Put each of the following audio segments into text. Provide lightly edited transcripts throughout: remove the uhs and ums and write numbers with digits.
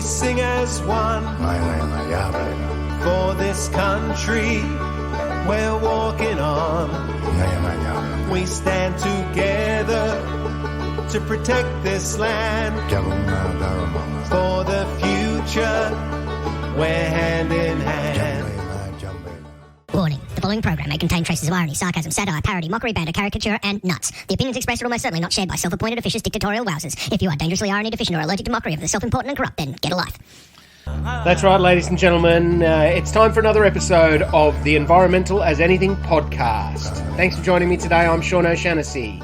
sing as one. For this country we're walking on. We stand together to protect this land. For the future, we're hand in hand. Warning. The following program may contain traces of irony, sarcasm, satire, parody, mockery, banter, caricature, and nuts. The opinions expressed are almost certainly not shared by self-appointed officious dictatorial wowsers. If you are dangerously irony deficient or allergic to mockery of the self-important and corrupt, then get a life. That's right, ladies and gentlemen. It's time for another episode of the Environmental as Anything podcast. Thanks for joining me today. I'm Sean O'Shaughnessy.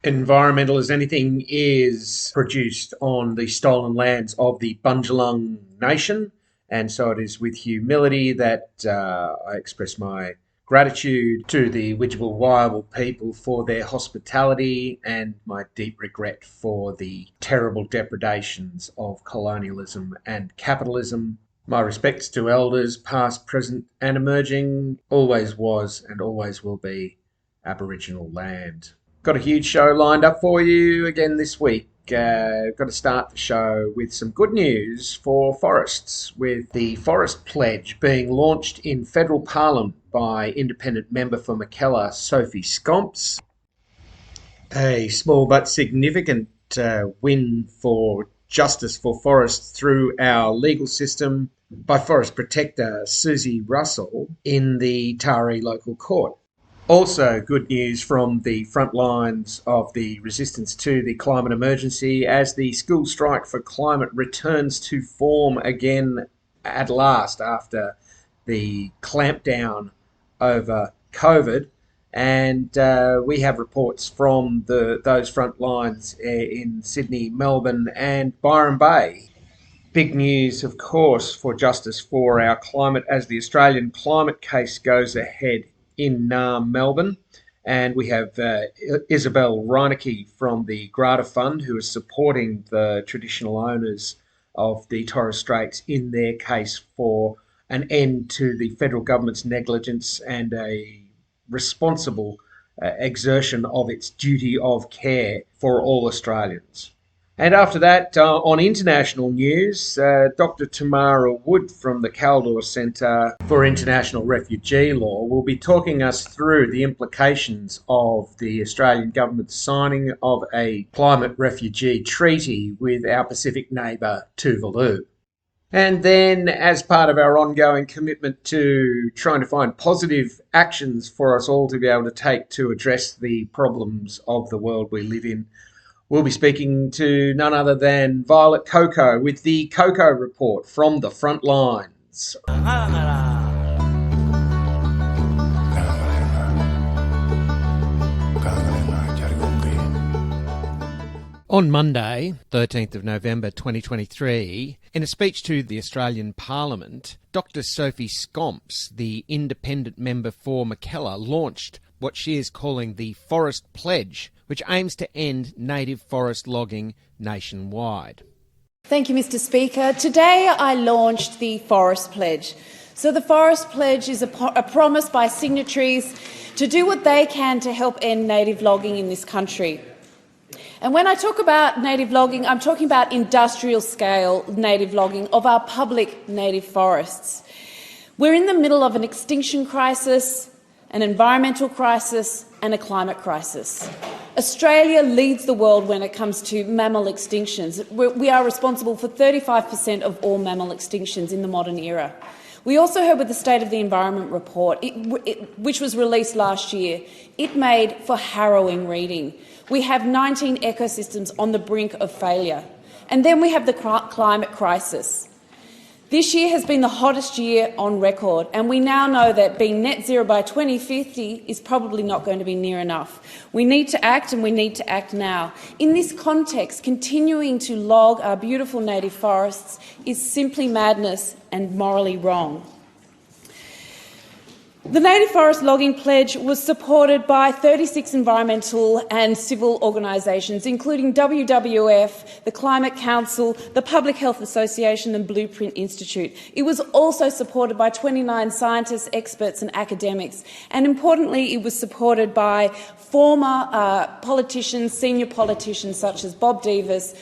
Environmental as Anything is produced on the stolen lands of the Bundjalung Nation, and so it is with humility that I express my gratitude to the Widjabul Waiable people for their hospitality and my deep regret for the terrible depredations of colonialism and capitalism. My respects to elders, past, present and emerging. Always was and always will be Aboriginal land. Got a huge show lined up for you again this week. Got to start the show with some good news for forests, with the Forest Pledge being launched in Federal Parliament by Independent Member for Mackellar, Sophie Scomps. A small but significant win for justice for forests through our legal system by Forest Protector Susie Russell in the Taree local court. Also good news from the front lines of the resistance to the climate emergency as the school strike for climate returns to form again at last after the clampdown over COVID. And we have reports from those front lines in Sydney, Melbourne and Byron Bay. Big news, of course, for justice for our climate as the Australian climate case goes ahead in Melbourne. And we have Isabel Reinecke from the Grata Fund, who is supporting the traditional owners of the Torres Straits in their case for an end to the federal government's negligence and a responsible exertion of its duty of care for all Australians. And after that, on international news, Dr. Tamara Wood from the Caldor Centre for International Refugee Law will be talking us through the implications of the Australian government's signing of a climate refugee treaty with our Pacific neighbour, Tuvalu. And then, as part of our ongoing commitment to trying to find positive actions for us all to be able to take to address the problems of the world we live in, we'll be speaking to none other than Violet CoCo with the CoCo report from the front lines. On Monday, 13th of November 2023, in a speech to the Australian Parliament, Dr. Sophie Scomps, the independent member for Mackellar, launched what she is calling the Forest Pledge, which aims to end native forest logging nationwide. Thank you, Mr. Speaker. Today I launched the Forest Pledge. So the Forest Pledge is a promise by signatories to do what they can to help end native logging in this country. And when I talk about native logging, I'm talking about industrial-scale native logging of our public native forests. We're in the middle of an extinction crisis, an environmental crisis and a climate crisis. Australia leads the world when it comes to mammal extinctions. We are responsible for 35% of all mammal extinctions in the modern era. We also heard with the State of the Environment report, which was released last year, it made for harrowing reading. We have 19 ecosystems on the brink of failure. And then we have the climate crisis. This year has been the hottest year on record, and we now know that being net zero by 2050 is probably not going to be near enough. We need to act, and we need to act now. In this context, continuing to log our beautiful native forests is simply madness and morally wrong. The Native Forest Logging Pledge was supported by 36 environmental and civil organisations, including WWF, the Climate Council, the Public Health Association and Blueprint Institute. It was also supported by 29 scientists, experts and academics. And importantly, it was supported by former politicians, senior politicians such as Bob Davis,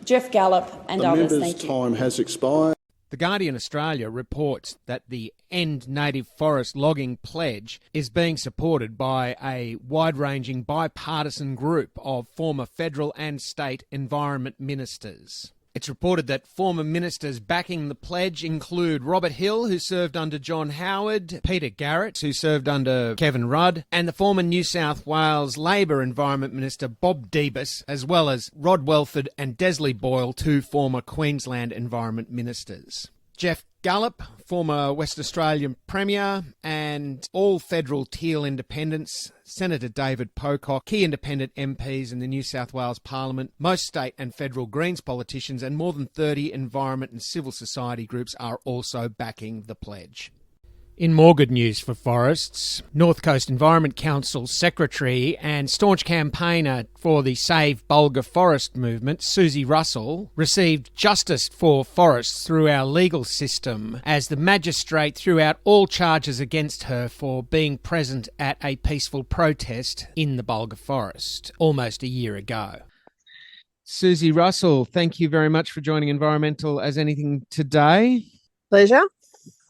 Jeff Gallop and others. The member's time has expired. The Guardian Australia reports that the End Native Forest Logging Pledge is being supported by a wide-ranging bipartisan group of former federal and state environment ministers. It's reported that former ministers backing the pledge include Robert Hill, who served under John Howard, Peter Garrett, who served under Kevin Rudd, and the former New South Wales Labor Environment Minister Bob Debus, as well as Rod Welford and Desley Boyle, two former Queensland Environment Ministers. Jeff Gallop, former West Australian Premier, and all federal Teal independents, Senator David Pocock, key independent MPs in the New South Wales Parliament, most state and federal Greens politicians, and more than 30 environment and civil society groups are also backing the pledge. In more good news for forests, North Coast Environment Council Secretary and staunch campaigner for the Save Bulga Forest movement, Susie Russell, received justice for forests through our legal system as the magistrate threw out all charges against her for being present at a peaceful protest in the Bulga Forest almost a year ago. Susie Russell, thank you very much for joining Environmental as Anything today. Pleasure.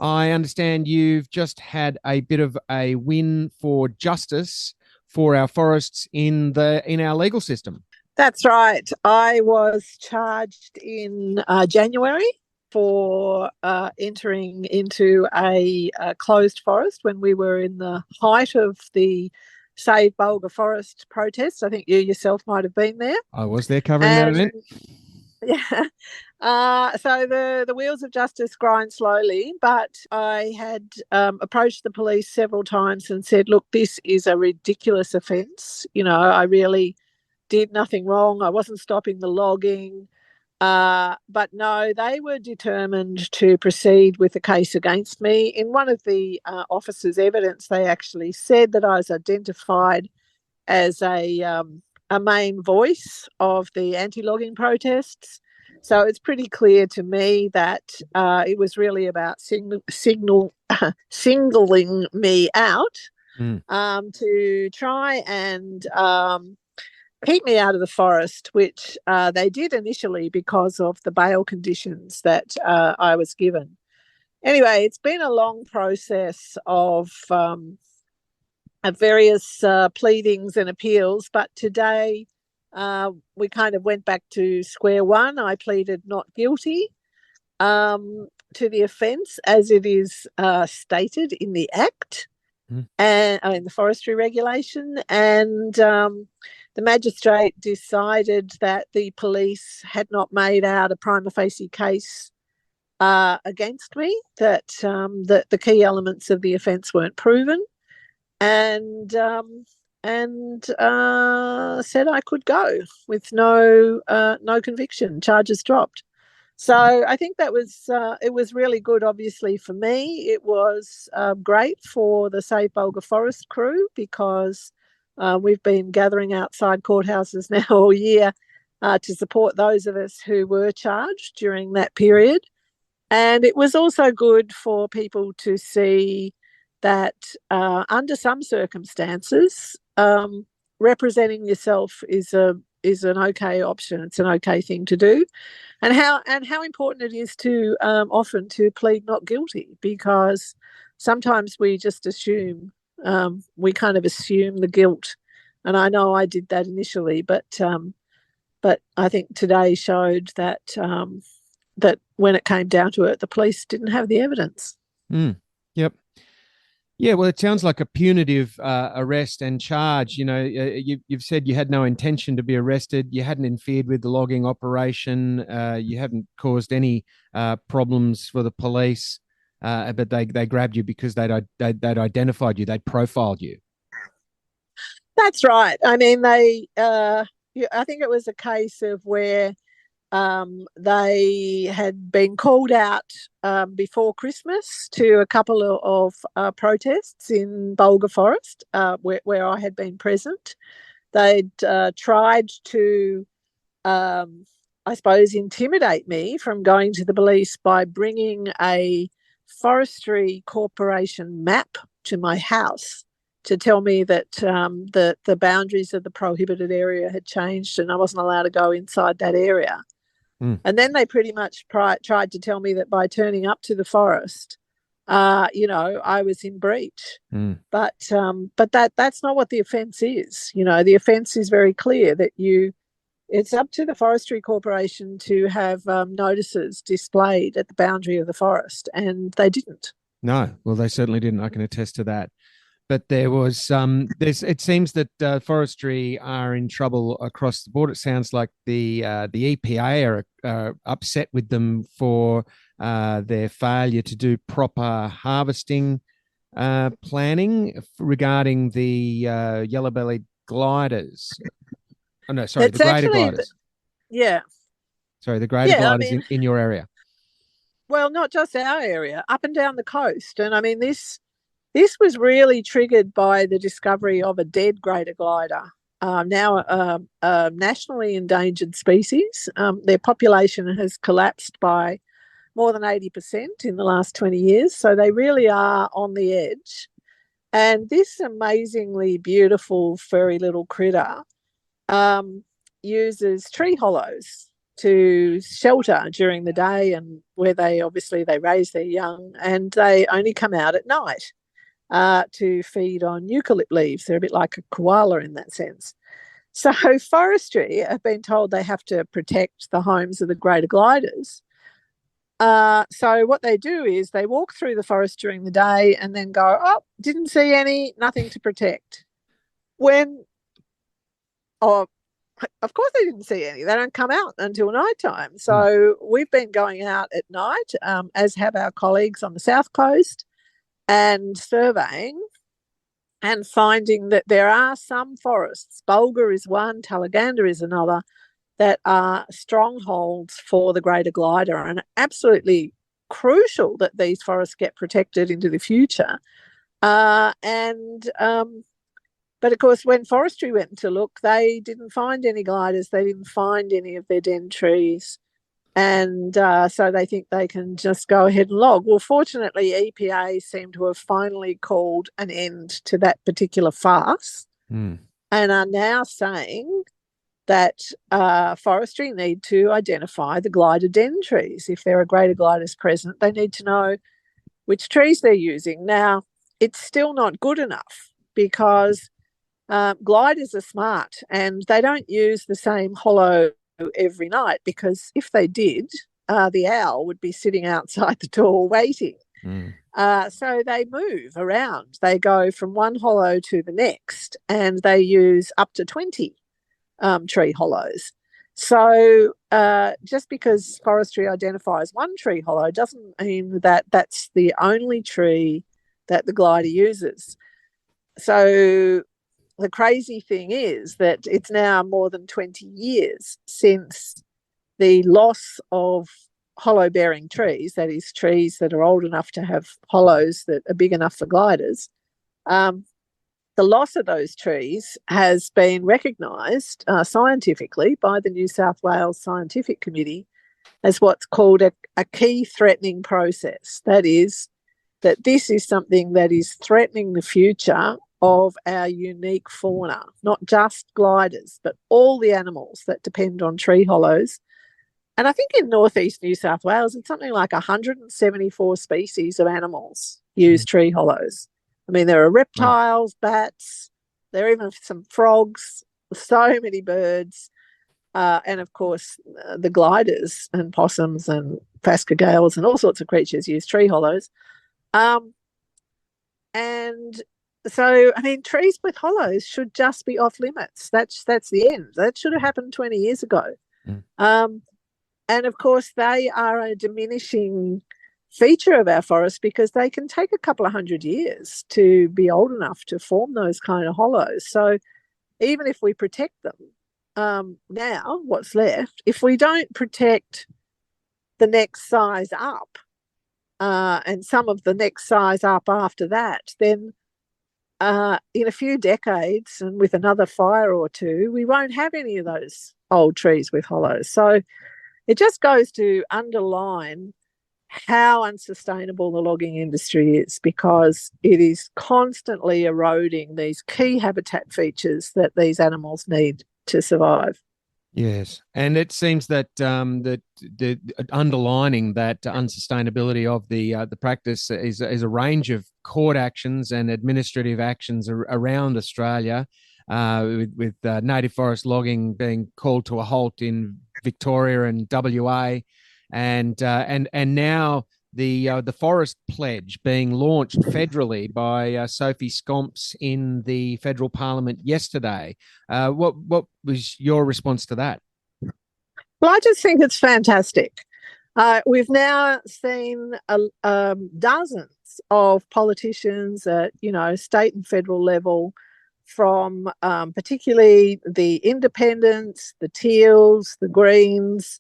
I understand you've just had a bit of a win for justice for our forests in our legal system. That's right. I was charged in January for entering into a closed forest when we were in the height of the Save Bulga Forest protest. I think you yourself might have been there. I was there covering that event. Yeah. So the wheels of justice grind slowly, but I had approached the police several times and said, look, this is a ridiculous offence. You know, I really did nothing wrong. I wasn't stopping the logging. But no, they were determined to proceed with the case against me. In one of the officers' evidence, they actually said that I was identified as a main voice of the anti-logging protests. So it's pretty clear to me that it was really about singling me out to try and keep me out of the forest, which they did initially because of the bail conditions that I was given. Anyway, it's been a long process of various pleadings and appeals, but today we kind of went back to square one. I pleaded not guilty to the offence as it is stated in the Act and in the forestry regulation, and the magistrate decided that the police had not made out a prima facie case against me, that the key elements of the offence weren't proven, and said I could go with no conviction, charges dropped. So I think that was it was really good, obviously, for me. It was great for the Save Bulga Forest crew because we've been gathering outside courthouses now all year to support those of us who were charged during that period. And it was also good for people to see that under some circumstances, representing yourself is an okay option. It's an okay thing to do, and how important it is to often to plead not guilty, because sometimes we just assume we kind of assume the guilt, and I know I did that initially, but I think today showed that that when it came down to it, the police didn't have the evidence. Yep. Yeah, well, it sounds like a punitive arrest and charge. You know, you've said you had no intention to be arrested. You hadn't interfered with the logging operation. You hadn't caused any problems for the police, but they grabbed you because they'd identified you. They'd profiled you. That's right. I mean, I think it was a case of where They had been called out before Christmas to a couple of protests in Bulga Forest, where I had been present. They'd tried to, I suppose, intimidate me from going to the police by bringing a forestry corporation map to my house to tell me that the boundaries of the prohibited area had changed and I wasn't allowed to go inside that area. And then they pretty much tried to tell me that by turning up to the forest, I was in breach. But that's not what the offence is. The offence is very clear that it's up to the Forestry Corporation to have notices displayed at the boundary of the forest, and they didn't. No, well, they certainly didn't. I can attest to that. But there was it seems that forestry are in trouble across the board. It sounds like the EPA are upset with them for their failure to do proper harvesting planning regarding the yellow-bellied gliders. Oh, no, sorry, the greater gliders. Yeah. Sorry, the greater gliders in your area. Well, not just our area, up and down the coast. And I mean, this was really triggered by the discovery of a dead greater glider, now a nationally endangered species. Their population has collapsed by more than 80% in the last 20 years. So they really are on the edge. And this amazingly beautiful furry little critter uses tree hollows to shelter during the day, and where they raise their young, and they only come out at night to feed on eucalypt leaves. They're a bit like a koala in that sense. So forestry have been told they have to protect the homes of the greater gliders. So what they do is they walk through the forest during the day and then go, oh, didn't see any, nothing to protect. Of course they didn't see any. They don't come out until nighttime. So we've been going out at night, as have our colleagues on the South Coast, and surveying and finding that there are some forests, Bulga is one, Talaganda is another, that are strongholds for the greater glider, and absolutely crucial that these forests get protected into the future. But of course, when forestry went to look, they didn't find any gliders. They didn't find any of their den trees. And so they think they can just go ahead and log. Well, fortunately, EPA seem to have finally called an end to that particular farce and are now saying that forestry need to identify the glider den trees. If there are greater gliders present, they need to know which trees they're using. Now, it's still not good enough because gliders are smart and they don't use the same hollow every night, because if they did, the owl would be sitting outside the door waiting. So they move around. They go from one hollow to the next, and they use up to 20 tree hollows. So just because forestry identifies one tree hollow doesn't mean that that's the only tree that the glider uses. So the crazy thing is that it's now more than 20 years since the loss of hollow-bearing trees, that is, trees that are old enough to have hollows that are big enough for gliders. The loss of those trees has been recognised scientifically by the New South Wales Scientific Committee as what's called a key threatening process. That is, that this is something that is threatening the future of our unique fauna, not just gliders, but all the animals that depend on tree hollows. And I think in northeast New South Wales, it's something like 174 species of animals use tree hollows. I mean, there are reptiles, bats, there are even some frogs, so many birds, and of course the gliders and possums and phascogales and all sorts of creatures use tree hollows. And so, I mean, trees with hollows should just be off limits. That's the end. That should have happened 20 years ago. And of course, they are a diminishing feature of our forest because they can take a couple of 100 years to be old enough to form those kind of hollows. So even if we protect them, now, what's left, if we don't protect the next size up and some of the next size up after that, then in a few decades and with another fire or two, we won't have any of those old trees with hollows. So it just goes to underline how unsustainable the logging industry is, because it is constantly eroding these key habitat features that these animals need to survive. Yes, and it seems that that the underlining that unsustainability of the practice is a range of court actions and administrative actions around Australia, with native forest logging being called to a halt in Victoria and WA, and now the Forest Pledge being launched federally by Sophie Scomps in the federal parliament yesterday. What was your response to that? Well, I just think it's fantastic. We've now seen dozens of politicians at state and federal level, from particularly the Independents, the Teals, the Greens,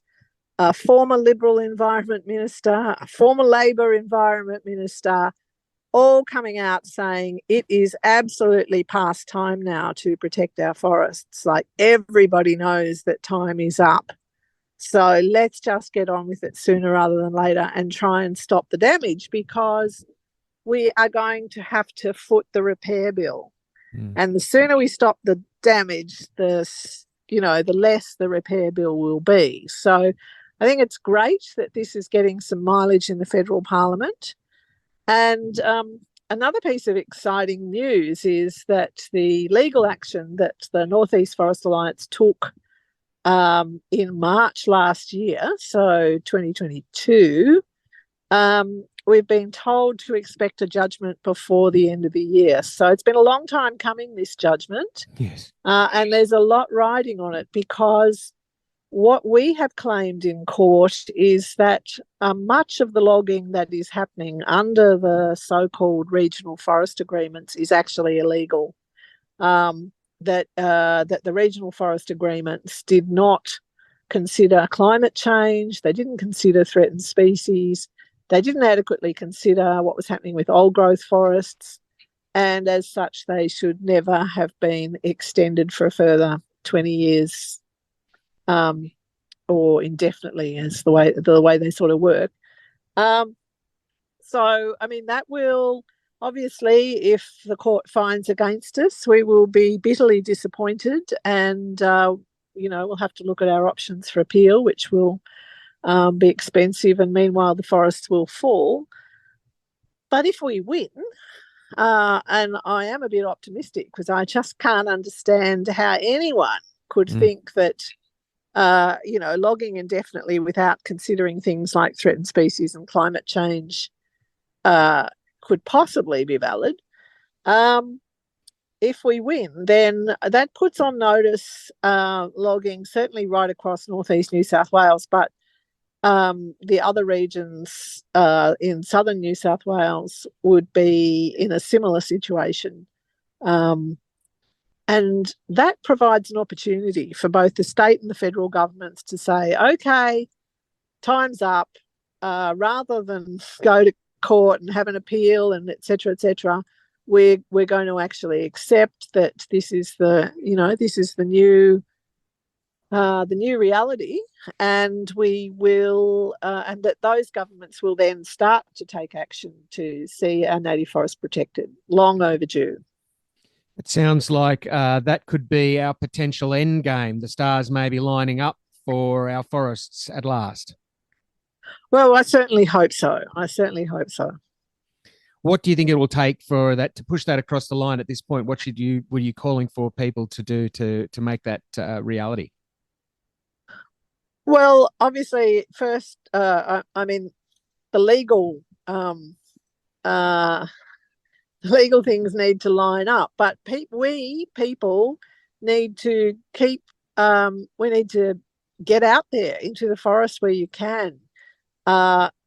a former Liberal Environment Minister, a former Labor Environment Minister, all coming out saying it is absolutely past time now to protect our forests. Like, everybody knows that time is up. So let's just get on with it sooner rather than later and try and stop the damage, because we are going to have to foot the repair bill. And the sooner we stop the damage, the less the repair bill will be. So I think it's great that this is getting some mileage in the federal parliament. And another piece of exciting news is that the legal action that the North East Forest Alliance took in March last year, so 2022, we've been told to expect a judgment before the end of the year. So it's been a long time coming, this judgment. Yes. And there's a lot riding on it, because what we have claimed in court is that much of the logging that is happening under the so-called regional forest agreements is actually illegal. That the regional forest agreements did not consider climate change, they didn't consider threatened species, they didn't adequately consider what was happening with old growth forests, and as such they should never have been extended for a further 20 years or indefinitely, as the way they sort of work. So, I mean, that will obviously, if the court finds against us, we will be bitterly disappointed, and we'll have to look at our options for appeal, which will be expensive, and meanwhile the forests will fall. But if we win, and I am a bit optimistic, because I just can't understand how anyone could think that logging indefinitely without considering things like threatened species and climate change could possibly be valid. If we win, then that puts on notice logging, certainly right across northeast New South Wales, but the other regions in southern New South Wales would be in a similar situation. And that provides an opportunity for both the state and the federal governments to say, okay, time's up, rather than go to court and have an appeal and et cetera, we're going to actually accept that this is the new reality, and we will and that those governments will then start to take action to see our native forest protected. Long overdue. It sounds like that could be our potential end game. The stars may be lining up for our forests at last. Well, I certainly hope so. What do you think it will take for that to push that across the line at this point? What were you calling for people to do to make that reality? Well, obviously, first, I mean, the legal things need to line up, but we people need to keep. We need to get out there into the forest where you can.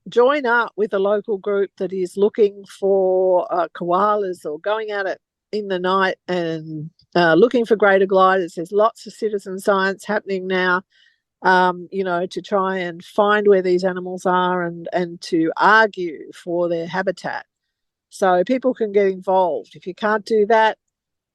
Join up with a local group that is looking for koalas, or going out in the night and looking for greater gliders. There's lots of citizen science happening now, to try and find where these animals are and to argue for their habitat. So people can get involved. If you can't do that,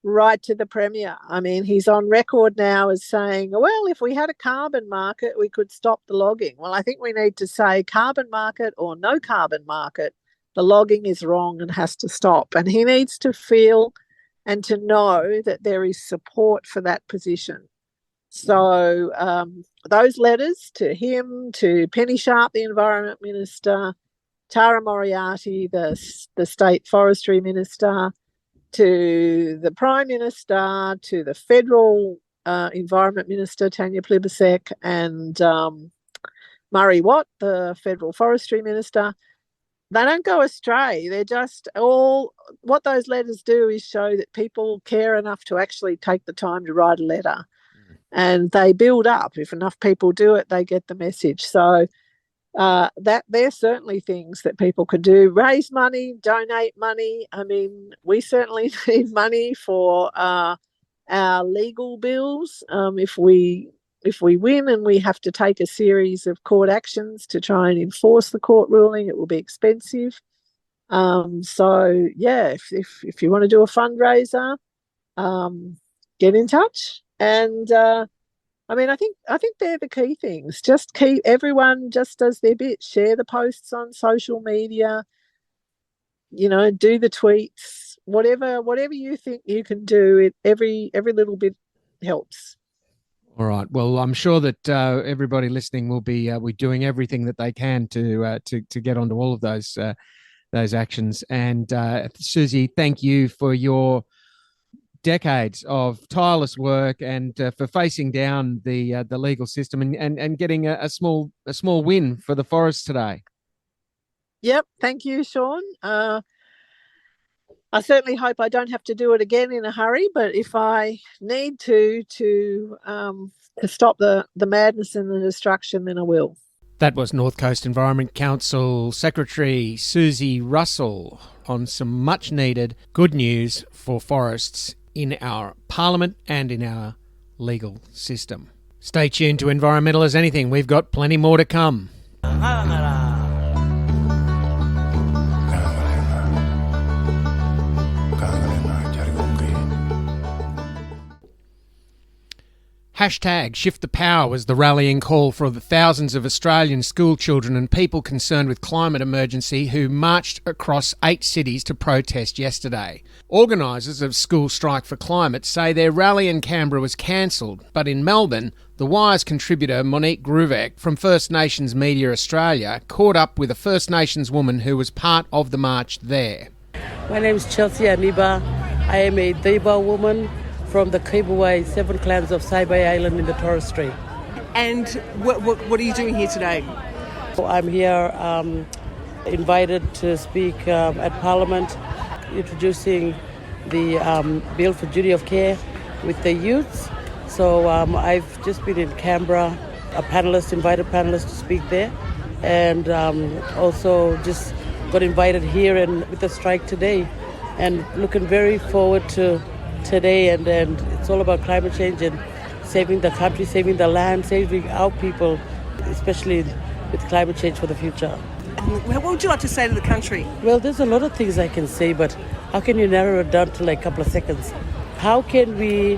write to the Premier. I mean, he's on record now as saying, well, if we had a carbon market, we could stop the logging. Well, I think we need to say carbon market or no carbon market. The logging is wrong and has to stop. And he needs to feel and to know that there is support for that position. So those letters to him, to Penny Sharp, the Environment Minister, Tara Moriarty, the State Forestry Minister, to the Prime Minister, to the Federal Environment Minister, Tanya Plibersek, and Murray Watt, the Federal Forestry Minister, they don't go astray. They're just all, what those letters do is show that people care enough to actually take the time to write a letter. And they build up. If enough people do it, they get the message. So that there's certainly things that people could do. Raise money, donate money. I mean, we certainly need money for our legal bills. If we win and we have to take a series of court actions to try and enforce the court ruling, it will be expensive. So yeah, if you want to do a fundraiser, get in touch. And I mean, I think they're the key things. Just keep everyone just does their bit. Share the posts on social media. Do the tweets. Whatever you think you can do. Every little bit helps. All right. Well, I'm sure that everybody listening will be doing everything that they can to get onto all of those actions. And Susie, thank you for your decades of tireless work and for facing down the legal system and getting a small win for the forest today. Yep. Thank you, Sean. I certainly hope I don't have to do it again in a hurry, but if I need to stop the madness and the destruction, then I will. That was North Coast Environment Council Secretary Susie Russell on some much needed good news for forests in our parliament and in our legal system. Stay tuned to Environmental as Anything. We've got plenty more to come. Hashtag Shift the Power was the rallying call for the thousands of Australian school children and people concerned with climate emergency who marched across 8 cities to protest yesterday. Organisers of School Strike for Climate say their rally in Canberra was cancelled, but in Melbourne, The Wire's contributor Monique Gruvek from First Nations Media Australia caught up with a First Nations woman who was part of the march there. My name is Chelsea Aniba. I am a Deba woman from the Kibawai 7 clans of Saibai Island in the Torres Strait. And what are you doing here today? I'm here invited to speak at Parliament, introducing the Bill for Duty of Care with the youths. So I've just been in Canberra, invited panelist to speak there, and also just got invited here and with the strike today, and looking very forward to today, and it's all about climate change and saving the country, saving the land, saving our people, especially with climate change for the future. What would you like to say to the country? Well, there's a lot of things I can say, but how can you narrow it down to like a couple of seconds? How can we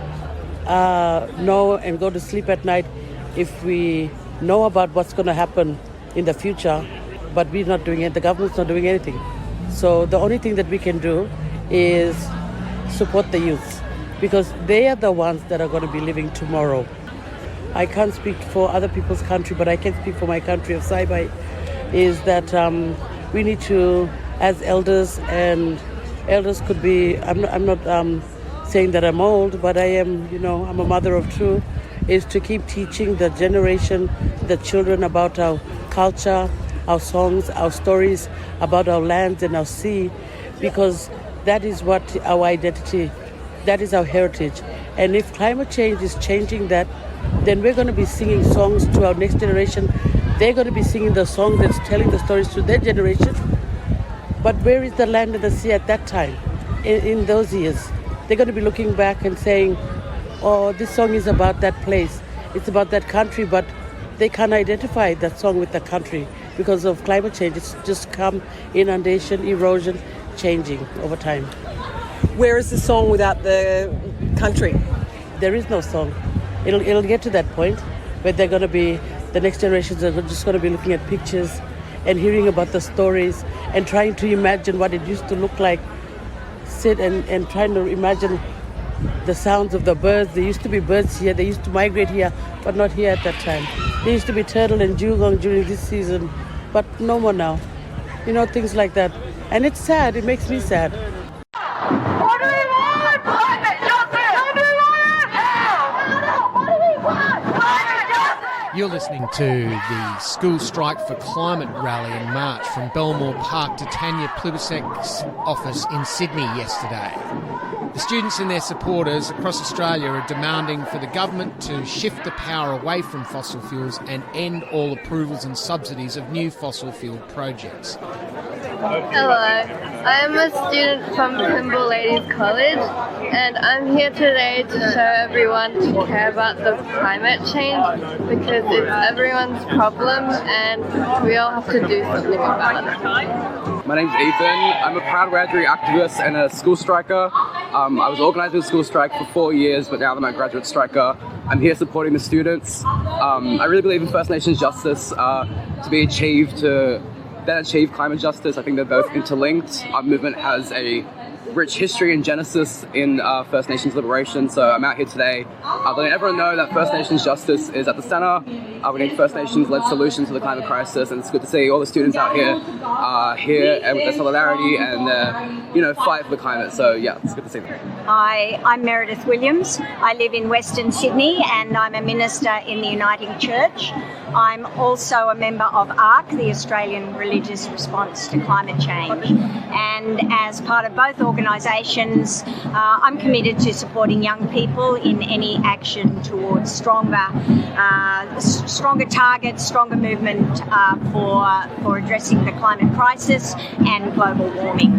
know and go to sleep at night if we know about what's going to happen in the future, but we're not doing it, the government's not doing anything? So the only thing that we can do is support the youth, because they are the ones that are going to be living tomorrow. I can't speak for other people's country, but I can speak for my country of Saibai, is that we need to, as elders, and elders could be, I'm not saying that I'm old, but I am, I'm a mother of two, is to keep teaching the generation, the children about our culture, our songs, our stories, about our lands and our sea, because that is what our identity, that is our heritage. And if climate change is changing that, then we're going to be singing songs to our next generation. They're going to be singing the song that's telling the stories to their generation. But where is the land and the sea at that time, in those years? they're going to be looking back and saying, oh, this song is about that place, it's about that country, but they can't identify that song with that country because of climate change. It's just come inundation, erosion, changing over time. Where is the song without the country? There is no song. It'll get to that point where they're going to be, the next generations are just going to be looking at pictures and hearing about the stories and trying to imagine what it used to look like. Sit and trying to imagine the sounds of the birds. There used to be birds here, they used to migrate here, but not here at that time. There used to be turtle and dugong during this season, but no more now. You know, things like that. And it's sad, it makes me sad. What do we want? Climate justice! What do we want? Help! What do we want? Climate justice! You're listening to the School Strike for Climate rally in March from Belmore Park to Tanya Plibersek's office in Sydney yesterday. The students and their supporters across Australia are demanding for the government to shift the power away from fossil fuels and end all approvals and subsidies of new fossil fuel projects. Hello, I am a student from Pymble Ladies College and I'm here today to show everyone to care about the climate change because it's everyone's problem and we all have to do something about it. My name's Ethan. I'm a proud graduate activist and a school striker. I was organising a school strike for 4 years, but now that I'm a graduate striker, I'm here supporting the students. I really believe in First Nations justice to be achieved to then achieve climate justice. I think they're both interlinked. Our movement has a rich history and genesis in First Nations liberation, so I'm out here today letting everyone know that First Nations justice is at the centre. We need First Nations-led solutions to the climate crisis, and it's good to see all the students out here and with their solidarity and their fight for the climate. So yeah, it's good to see them. Hi, I'm Meredith Williams. I live in Western Sydney and I'm a minister in the Uniting Church. I'm also a member of ARC, the Australian Religious Response to Climate Change. And as part of both organisations, I'm committed to supporting young people in any action towards stronger targets, stronger movement for addressing the climate crisis and global warming.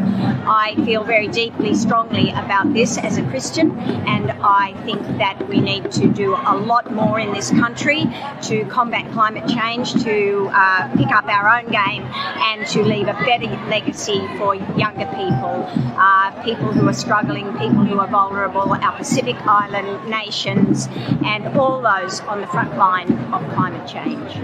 I feel very deeply, strongly about this as a Christian, and I think that we need to do a lot more in this country to combat climate change, to pick up our own game and to leave a better legacy for younger people, people who are struggling, people who are vulnerable, our Pacific Island nations, and all those on the front line of climate change.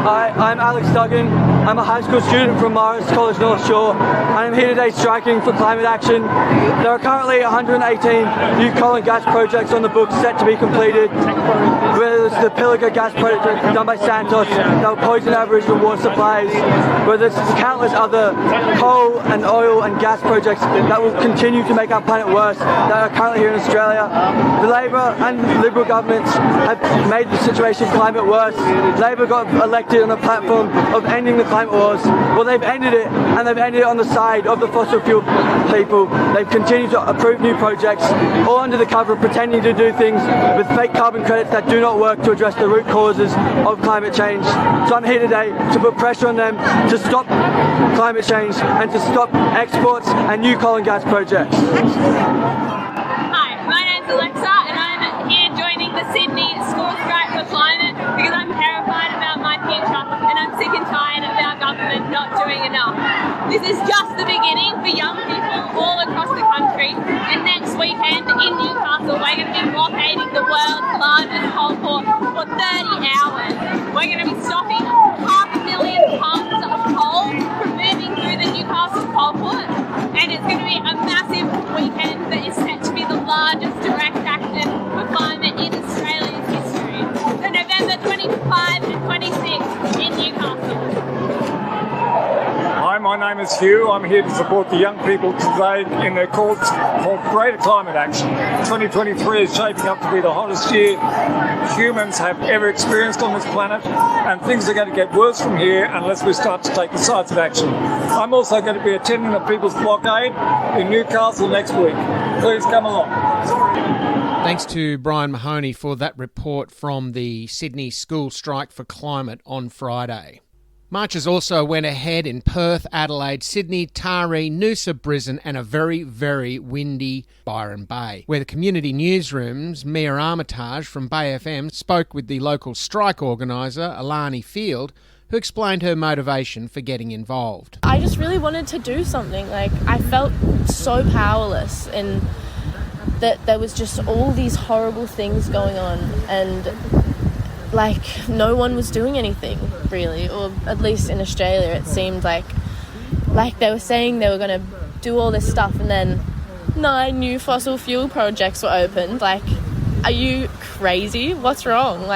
Hi, I'm Alex Duggan. I'm a high school student from Morris College North Shore. I am here today striking for climate action. There are currently 118 new coal and gas projects on the books set to be completed. Whether it's the Pilliga gas project done by Santos that will poison Aboriginal water supplies, whether it's countless other coal and oil and gas projects that will continue to make our planet worse that are currently here in Australia. The Labor and Liberal governments have made the situation climate worse. Labor got elected on a platform of ending the climate wars. Well, they've ended it, and they've ended it on the side of the fossil fuel people. They've continued to approve new projects, all under the cover of pretending to do things with fake carbon credits that do not work to address the root causes of climate change. So I'm here today to put pressure on them to stop climate change and to stop exports and new coal and gas projects. Hi, my name's Alexa and I'm here joining the Sydney School Strike for Climate because I'm terrified about my future and I'm sick and tired of our government not doing enough. This is just the beginning for young people all across the country, and next weekend in Newcastle we're going to be blockading the world's largest coal port for 30 hours. We're going to be stopping 500,000 tonnes of coal from moving through the Newcastle coal port, and it's going to be a massive weekend that is set to be the largest direct action for climate in Australia's history. So November 25 and 26 in Newcastle. Hi, my name is Hugh. I'm here to support the young people today in their call for greater climate action. 2023 is shaping up to be the hottest year humans have ever experienced on this planet, and things are going to get worse from here unless we start to take decisive action. I'm also going to be attending the People's Blockade in Newcastle next week. Please come along. Thanks to Brian Mahoney for that report from the Sydney School Strike for Climate on Friday. Marches also went ahead in Perth, Adelaide, Sydney, Taree, Noosa, Brisbane and a very, very windy Byron Bay, where the community newsroom's Mia Armitage from Bay FM spoke with the local strike organiser, Alani Field, who explained her motivation for getting involved. I just really wanted to do something. I felt so powerless in that there was just all these horrible things going on and no one was doing anything really, or at least in Australia it seemed like they were saying they were going to do all this stuff and then 9 new fossil fuel projects were opened. Are you crazy? What's wrong?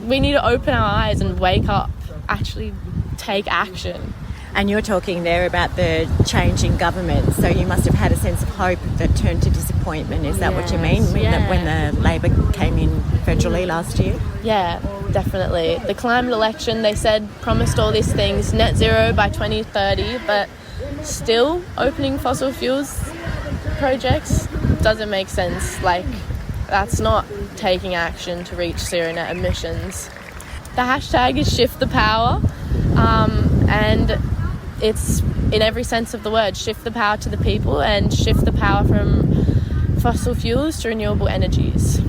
We need to open our eyes and wake up, actually take action. And you're talking there about the change in government, so you must have had a sense of hope that turned to disappointment. Is that what you mean when the Labor came in federally last year? Yeah, definitely. The climate election, they said, promised all these things, net zero by 2030, but still opening fossil fuels projects doesn't make sense. That's not taking action to reach zero net emissions. The hashtag is Shift the Power, and it's in every sense of the word, shift the power to the people and shift the power from fossil fuels to renewable energies.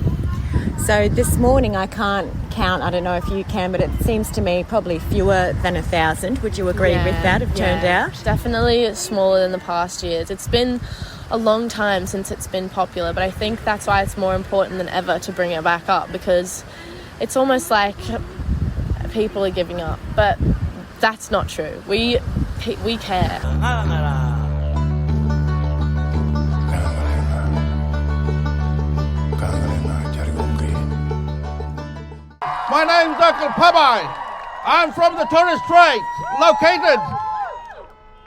So this morning I can't count, I don't know if you can, but it seems to me probably fewer than 1,000. Would you agree with that have turned out? Definitely smaller than the past years. It's been a long time since it's been popular, but I think that's why it's more important than ever to bring it back up, because it's almost like people are giving up, but that's not true. We care. My name's Uncle Pabai. I'm from the Torres Strait, located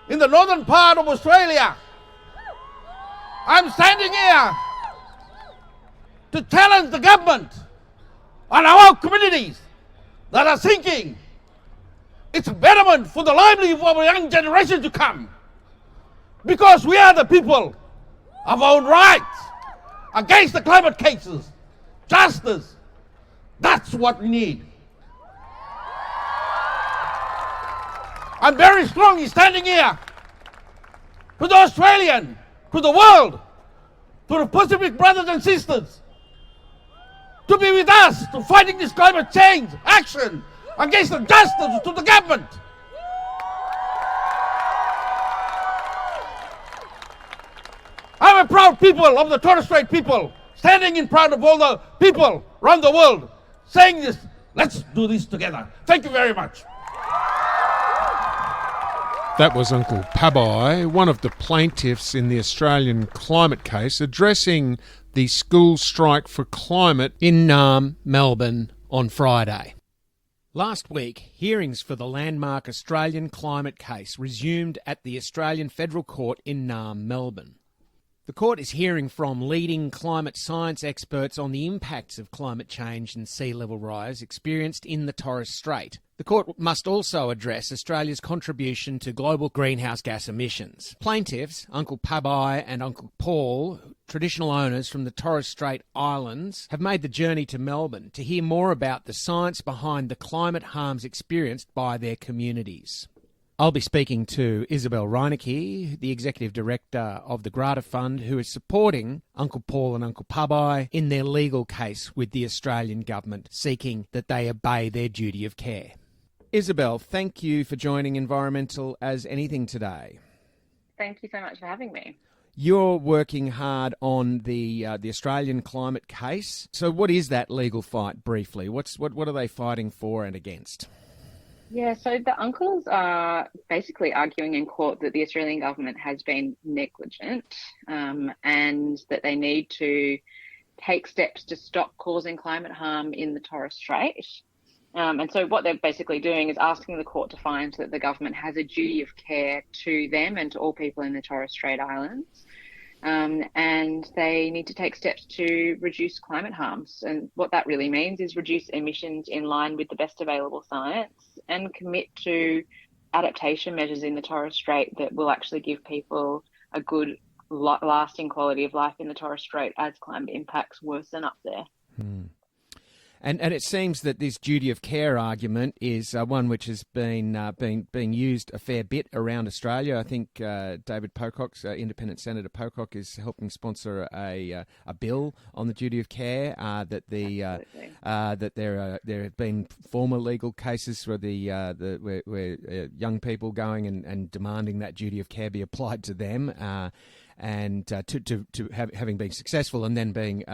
in the northern part of Australia. I'm standing here to challenge the government and our communities that are thinking it's betterment for the livelihood of our young generation to come. Because we are the people of our own rights against the climate cases, justice. That's what we need. I'm very strongly standing here to the Australian, to the world, to the Pacific brothers and sisters, to be with us, to fighting this climate change action against the justice to the government. I'm a proud people of the Torres Strait people, standing in front of all the people around the world, saying this, let's do this together. Thank you very much. That was Uncle Pabai, one of the plaintiffs in the Australian climate case, addressing the school strike for climate in Naarm, Melbourne, on Friday. Last week, hearings for the landmark Australian climate case resumed at the Australian Federal Court in Naarm, Melbourne. The court is hearing from leading climate science experts on the impacts of climate change and sea level rise experienced in the Torres Strait. The court must also address Australia's contribution to global greenhouse gas emissions. Plaintiffs, Uncle Pabai and Uncle Paul, traditional owners from the Torres Strait Islands, have made the journey to Melbourne to hear more about the science behind the climate harms experienced by their communities. I'll be speaking to Isabel Reinecke, the Executive Director of the Grata Fund, who is supporting Uncle Paul and Uncle Pabai in their legal case with the Australian Government, seeking that they obey their duty of care. Isabel, thank you for joining Environmental as Anything today. Thank you so much for having me. You're working hard on the Australian climate case. So what is that legal fight, briefly? What are they fighting for and against? Yeah, so the uncles are basically arguing in court that the Australian government has been negligent and that they need to take steps to stop causing climate harm in the Torres Strait. And so what they're basically doing is asking the court to find that the government has a duty of care to them and to all people in the Torres Strait Islands. And they need to take steps to reduce climate harms. And what that really means is reduce emissions in line with the best available science and commit to adaptation measures in the Torres Strait that will actually give people a good lasting quality of life in the Torres Strait as climate impacts worsen up there. And it seems that this duty of care argument is one which has been being used a fair bit around Australia. I think David Pocock's Independent Senator Pocock is helping sponsor a bill on the duty of care. That there have been former legal cases where where young people going and demanding that duty of care be applied to them. And having been successful and then being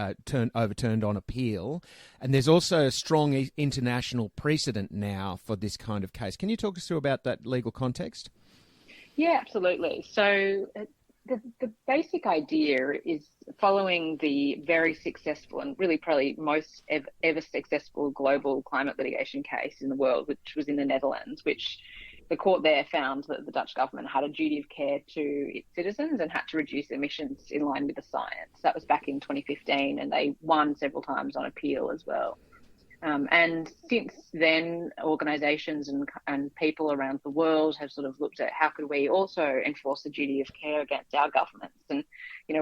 overturned on appeal. And there's also a strong international precedent now for this kind of case. Can you talk us through about that legal context? Yeah, absolutely. So the basic idea is following the very successful and really probably most ever successful global climate litigation case in the world, which was in the Netherlands, which the court there found that the Dutch government had a duty of care to its citizens and had to reduce emissions in line with the science. That was back in 2015, and they won several times on appeal as well. And since then, organisations and people around the world have sort of looked at how could we also enforce the duty of care against our governments. And,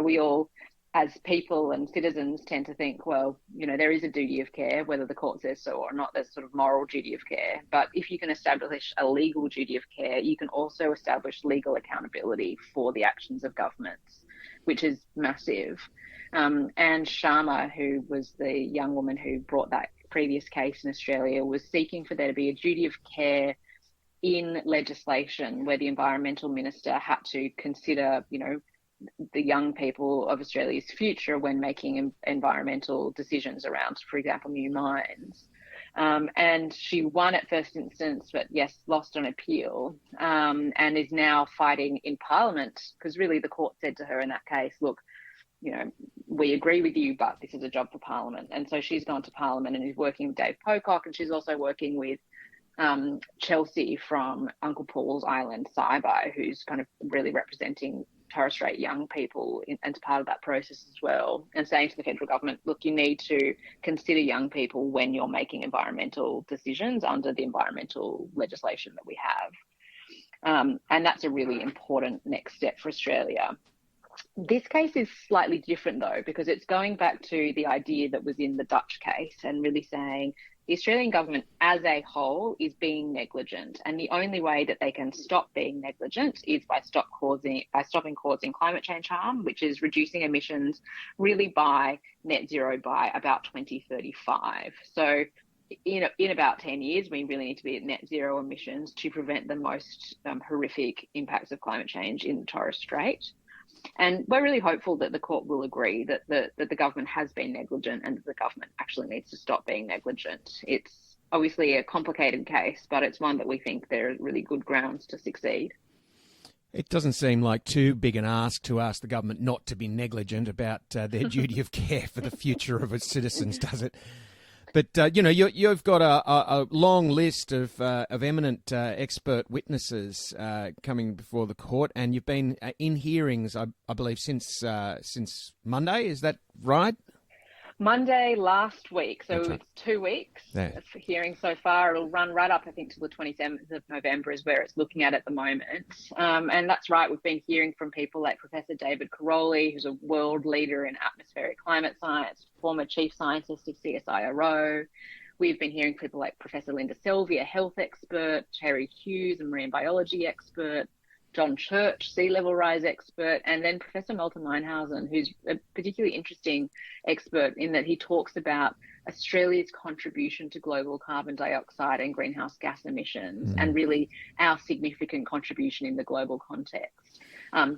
we all, as people and citizens, tend to think, well, there is a duty of care, whether the court says so or not. There's sort of moral duty of care. But if you can establish a legal duty of care, you can also establish legal accountability for the actions of governments, which is massive. And Sharma, who was the young woman who brought that previous case in Australia, was seeking for there to be a duty of care in legislation where the environmental minister had to consider, the young people of Australia's future when making environmental decisions around, for example, new mines. And she won at first instance, but yes, lost on appeal, and is now fighting in Parliament because really the court said to her in that case, look, we agree with you, but this is a job for Parliament. And so she's gone to Parliament and is working with Dave Pocock, and she's also working with Chelsea from Uncle Paul's Island, Saibai, who's kind of really representing Torres Strait young people as part of that process as well, and saying to the federal government, look, you need to consider young people when you're making environmental decisions under the environmental legislation that we have. And that's a really important next step for Australia. This case is slightly different, though, because it's going back to the idea that was in the Dutch case and really saying the Australian government as a whole is being negligent. And the only way that they can stop being negligent is by stopping causing climate change harm, which is reducing emissions really by net zero by about 2035. So in about 10 years, we really need to be at net zero emissions to prevent the most horrific impacts of climate change in the Torres Strait. And we're really hopeful that the court will agree that the government has been negligent and that the government actually needs to stop being negligent. It's obviously a complicated case, but it's one that we think there are really good grounds to succeed. It doesn't seem like too big an ask to ask the government not to be negligent about their duty of care for the future of its citizens, does it? But, you've got a long list of eminent expert witnesses coming before the court, and you've been in hearings, I believe, since Monday. Is that right? Monday last week, so That's right. It's 2 weeks for hearing so far. It'll run right up, I think, till the 27th of November is where it's looking at the moment. And that's right, we've been hearing from people like Professor David Caroli, who's a world leader in atmospheric climate science, former chief scientist of CSIRO. We've been hearing people like Professor Linda Selby, a health expert, Taree Hughes, a marine biology expert, John Church, sea level rise expert, and then Professor Malte Meinhausen, who's a particularly interesting expert in that he talks about Australia's contribution to global carbon dioxide and greenhouse gas emissions and really our significant contribution in the global context.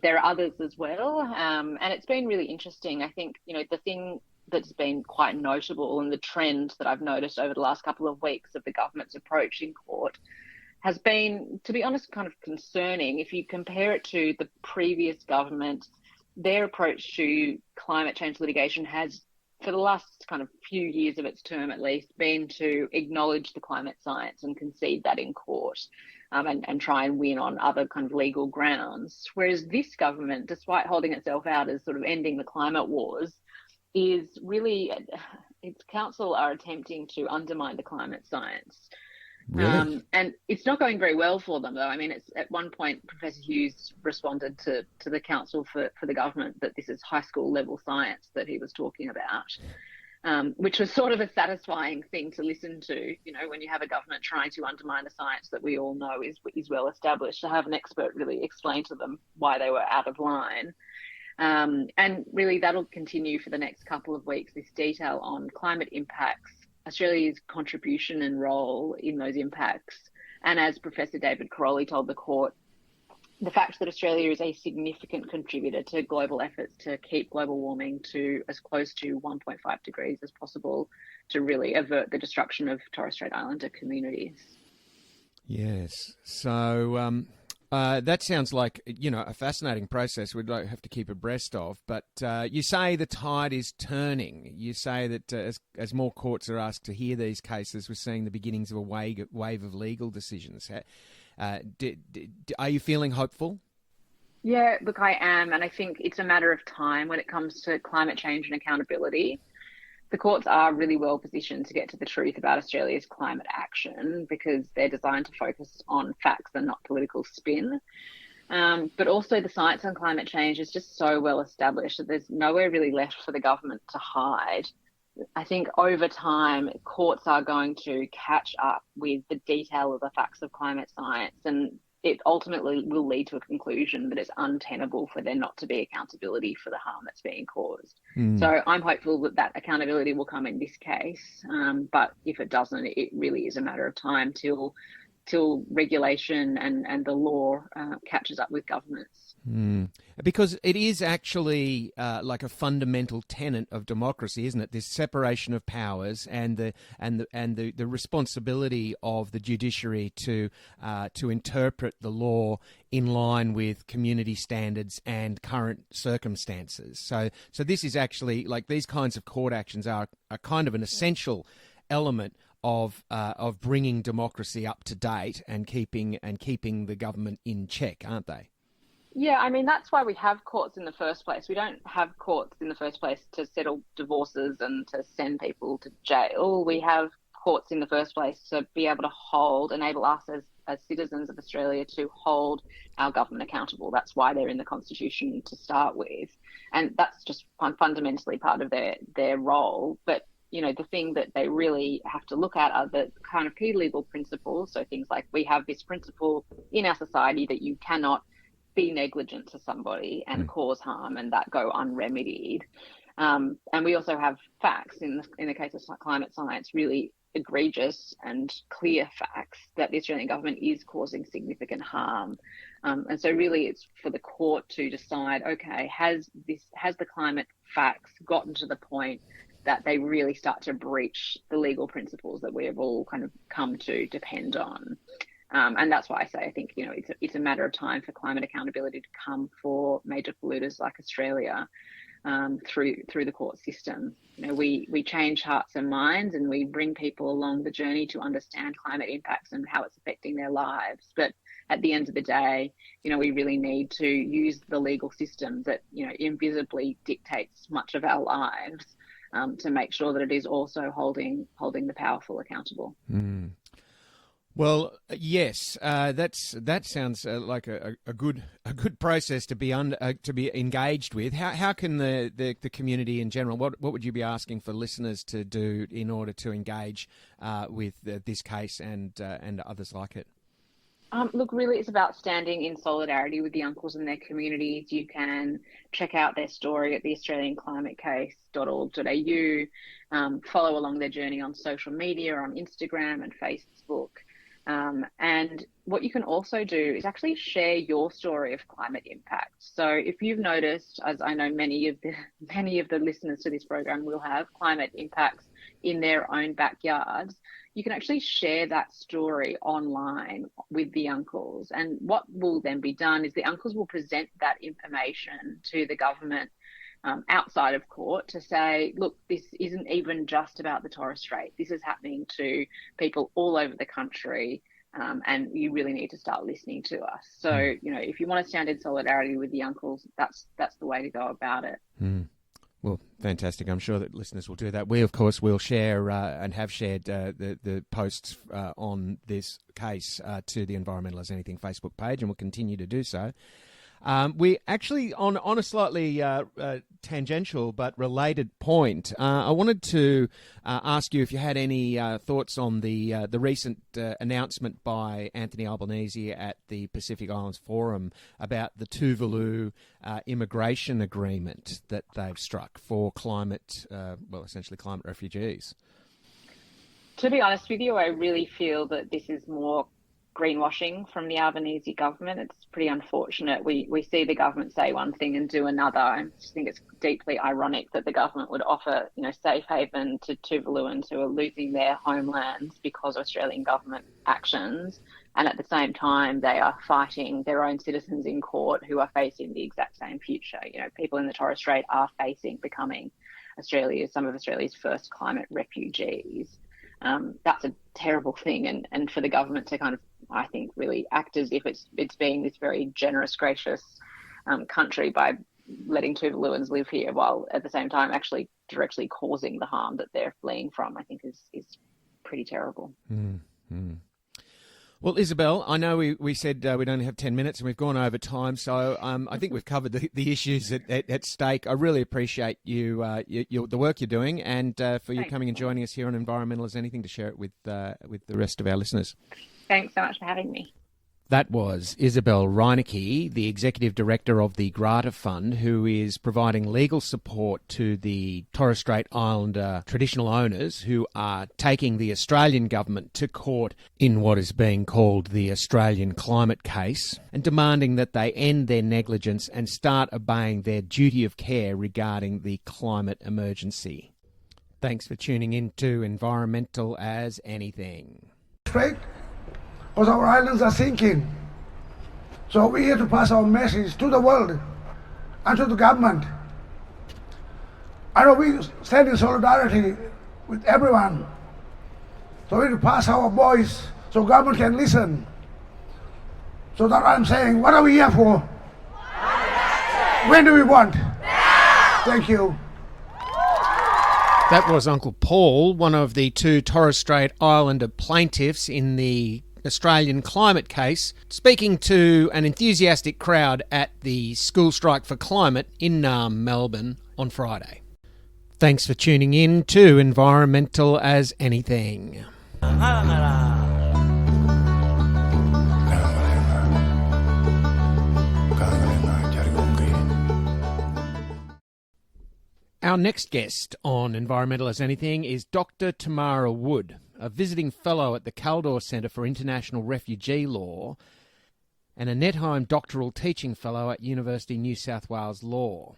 There are others as well, and it's been really interesting. I think, the thing that's been quite notable and the trend that I've noticed over the last couple of weeks of the government's approach in court has been, to be honest, kind of concerning. If you compare it to the previous government, their approach to climate change litigation has, for the last kind of few years of its term at least, been to acknowledge the climate science and concede that in court and try and win on other kind of legal grounds. Whereas this government, despite holding itself out as sort of ending the climate wars, is really, its council are attempting to undermine the climate science. Really? And it's not going very well for them, though. I mean, it's at one point, Professor Hughes responded to the Council for the Government that this is high school level science that he was talking about, which was sort of a satisfying thing to listen to, when you have a government trying to undermine a science that we all know is well established, to have an expert really explain to them why they were out of line. And really that'll continue for the next couple of weeks, this detail on climate impacts, Australia's contribution and role in those impacts. And as Professor David Caroli told the court, the fact that Australia is a significant contributor to global efforts to keep global warming to as close to 1.5 degrees as possible to really avert the destruction of Torres Strait Islander communities. Yes. So that sounds like, a fascinating process we'd have to keep abreast of. But you say the tide is turning. You say that as more courts are asked to hear these cases, we're seeing the beginnings of a wave of legal decisions. Are you feeling hopeful? Yeah, look, I am. And I think it's a matter of time when it comes to climate change and accountability. The courts are really well positioned to get to the truth about Australia's climate action because they're designed to focus on facts and not political spin. But also the science on climate change is just so well established that there's nowhere really left for the government to hide. I think over time, courts are going to catch up with the detail of the facts of climate science, and it ultimately will lead to a conclusion that it's untenable for there not to be accountability for the harm that's being caused. So I'm hopeful that accountability will come in this case. But if it doesn't, it really is a matter of time till regulation and the law catches up with governments. Because it is actually like a fundamental tenet of democracy, isn't it? This separation of powers and the responsibility of the judiciary to interpret the law in line with community standards and current circumstances. So this is actually, like, these kinds of court actions are kind of an essential element of bringing democracy up to date and keeping the government in check, aren't they? Yeah, I mean, that's why we have courts in the first place. We don't have courts in the first place to settle divorces and to send people to jail. We have courts in the first place to be able to enable us as citizens of Australia to hold our government accountable. That's why they're in the Constitution to start with. And that's just fundamentally part of their role. But the thing that they really have to look at are the kind of key legal principles. So things like, we have this principle in our society that you cannot be negligent to somebody and cause harm and that go unremedied. And we also have facts in the case of climate science, really egregious and clear facts that the Australian government is causing significant harm. And so really it's for the court to decide, okay, has the climate facts gotten to the point that they really start to breach the legal principles that we have all kind of come to depend on. And that's why I say I think it's a matter of time for climate accountability to come for major polluters like Australia through the court system. We change hearts and minds, and we bring people along the journey to understand climate impacts and how it's affecting their lives. But at the end of the day, we really need to use the legal system that invisibly dictates much of our lives to make sure that it is also holding the powerful accountable. Well, yes, that sounds like a good process to be engaged with. How can the community in general? What would you be asking for listeners to do in order to engage with this case and others like it? Look, really, it's about standing in solidarity with the uncles and their communities. You can check out their story at theaustralianclimatecase.org.au, follow along their journey on social media, on Instagram and Facebook. And what you can also do is actually share your story of climate impact. So if you've noticed, as I know many of the listeners to this program will have, climate impacts in their own backyards, you can actually share that story online with the uncles. And what will then be done is the uncles will present that information to the government outside of court to say, look, this isn't even just about the Torres Strait. This is happening to people all over the country, and you really need to start listening to us. So, if you want to stand in solidarity with the uncles, that's the way to go about it. Well, fantastic. I'm sure that listeners will do that. We, of course, will share and have shared the posts on this case to the Environmental as Anything Facebook page, and will continue to do so. We actually, on a slightly tangential but related point, I wanted to ask you if you had any thoughts on the recent announcement by Anthony Albanese at the Pacific Islands Forum about the Tuvalu immigration agreement that they've struck for essentially climate refugees. To be honest with you, I really feel that this is more greenwashing from the Albanese government. It's pretty unfortunate. We see the government say one thing and do another. I just think it's deeply ironic that the government would offer, safe haven to Tuvaluans who are losing their homelands because of Australian government actions, and at the same time they are fighting their own citizens in court who are facing the exact same future. People in the Torres Strait are facing becoming some of Australia's first climate refugees. That's a terrible thing, and for the government to kind of, I think, really act as if it's being this very generous, gracious country by letting Tuvaluans live here, while at the same time actually directly causing the harm that they're fleeing from, I think is pretty terrible. Mm-hmm. Well, Isabel, I know we said we'd only have 10 minutes and we've gone over time, so I think we've covered the issues at stake. I really appreciate the work you're doing, and for you coming and joining us here on Environmental as Anything to share it with the rest of our listeners. Thanks so much for having me. That was Isabel Reinecke, the Executive Director of the Grata Fund, who is providing legal support to the Torres Strait Islander traditional owners who are taking the Australian government to court in what is being called the Australian climate case, and demanding that they end their negligence and start obeying their duty of care regarding the climate emergency. Thanks for tuning in to Environmental as Anything. Straight. Because our islands are sinking. So we're here to pass our message to the world and to the government. I know we stand in solidarity with everyone. So we need to pass our voice so government can listen. So that I'm saying, what are we here for? When do we want? Thank you. That was Uncle Paul, one of the two Torres Strait Islander plaintiffs in the Australian climate case, speaking to an enthusiastic crowd at the School Strike for Climate in Naarm, Melbourne on Friday. Thanks for tuning in to Environmental as Anything. Our next guest on Environmental as Anything is Dr. Tamara Wood, a visiting fellow at the Kaldor Centre for International Refugee Law and a Netheim doctoral teaching fellow at University New South Wales Law.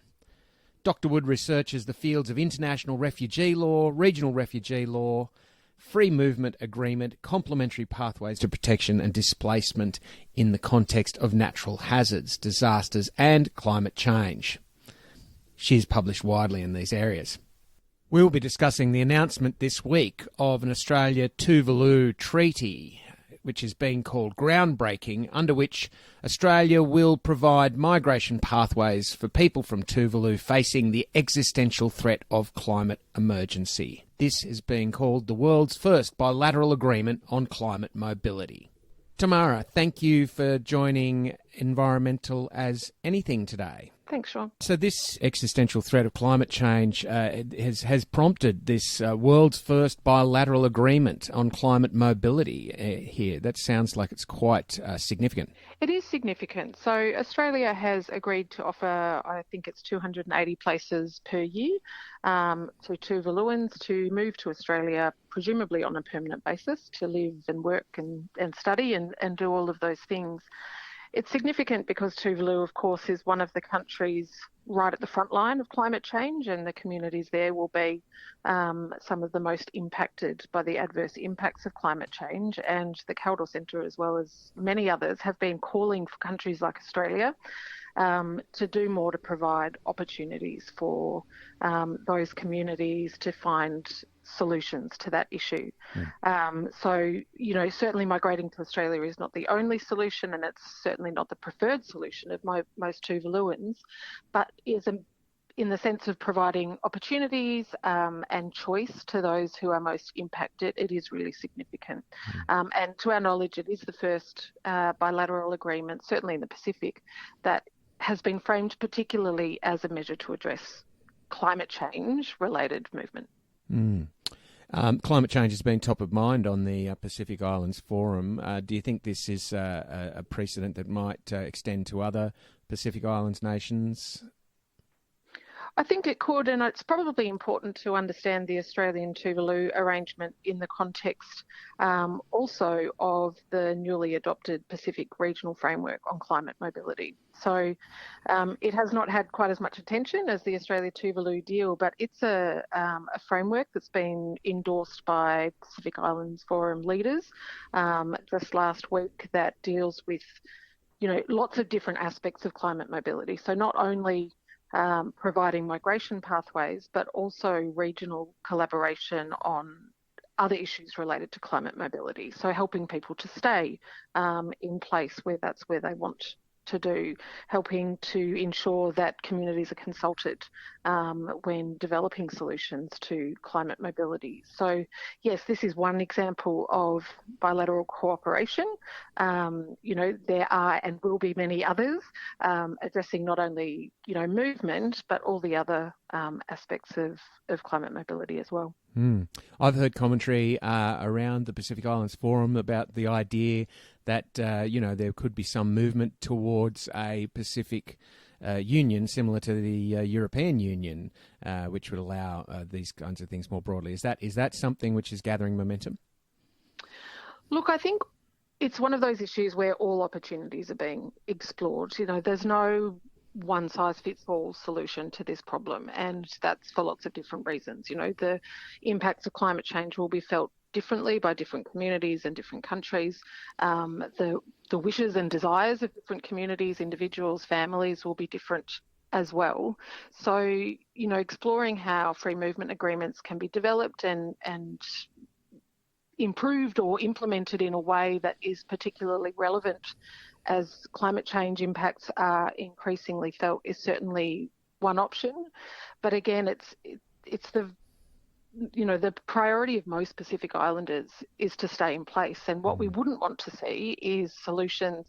Dr. Wood researches the fields of international refugee law, regional refugee law, free movement agreement, complementary pathways to protection and displacement in the context of natural hazards, disasters and climate change. She is published widely in these areas. We'll be discussing the announcement this week of an Australia-Tuvalu treaty, which is being called groundbreaking, under which Australia will provide migration pathways for people from Tuvalu facing the existential threat of climate emergency. This is being called the world's first bilateral agreement on climate mobility. Tamara, thank you for joining Environmental as Anything today. Thanks, Sean. So this existential threat of climate change has prompted this world's first bilateral agreement on climate mobility here. That sounds like it's quite significant. It is significant. So Australia has agreed to offer, I think it's 280 places per year to Tuvaluans to move to Australia, presumably on a permanent basis, to live and work and study and do all of those things. It's significant because Tuvalu, of course, is one of the countries right at the front line of climate change, and the communities there will be some of the most impacted by the adverse impacts of climate change. And the Kaldor Centre, as well as many others, have been calling for countries like Australia to do more to provide opportunities for those communities to find solutions to that issue. So, certainly migrating to Australia is not the only solution, and it's certainly not the preferred solution of most Tuvaluans, but is a in the sense of providing opportunities and choice to those who are most impacted, it is really significant. And to our knowledge, it is the first bilateral agreement, certainly in the Pacific, that has been framed particularly as a measure to address climate change related movement. Climate change has been top of mind on the Pacific Islands Forum. Do you think this is a precedent that might extend to other Pacific Islands nations? I think it could, and it's probably important to understand the Australian Tuvalu arrangement in the context also of the newly adopted Pacific Regional Framework on Climate Mobility. So it has not had quite as much attention as the Australia-Tuvalu deal, but it's a framework that's been endorsed by Pacific Islands Forum leaders just last week that deals with, lots of different aspects of climate mobility. So not only providing migration pathways, but also regional collaboration on other issues related to climate mobility. So helping people to stay in place where that's where they want to do, helping to ensure that communities are consulted when developing solutions to climate mobility. So yes, this is one example of bilateral cooperation. There are and will be many others addressing not only, movement, but all the other aspects of climate mobility as well. I've heard commentary around the Pacific Islands Forum about the idea that, there could be some movement towards a Pacific Union similar to the European Union, which would allow these kinds of things more broadly. Is that something which is gathering momentum? Look, I think it's one of those issues where all opportunities are being explored. There's no one-size-fits-all solution to this problem, and that's for lots of different reasons. The impacts of climate change will be felt differently by different communities and different countries. The wishes and desires of different communities, individuals, families will be different as well. So, exploring how free movement agreements can be developed and improved or implemented in a way that is particularly relevant as climate change impacts are increasingly felt is certainly one option. But again, it's the priority of most Pacific Islanders is to stay in place. And what we wouldn't want to see is solutions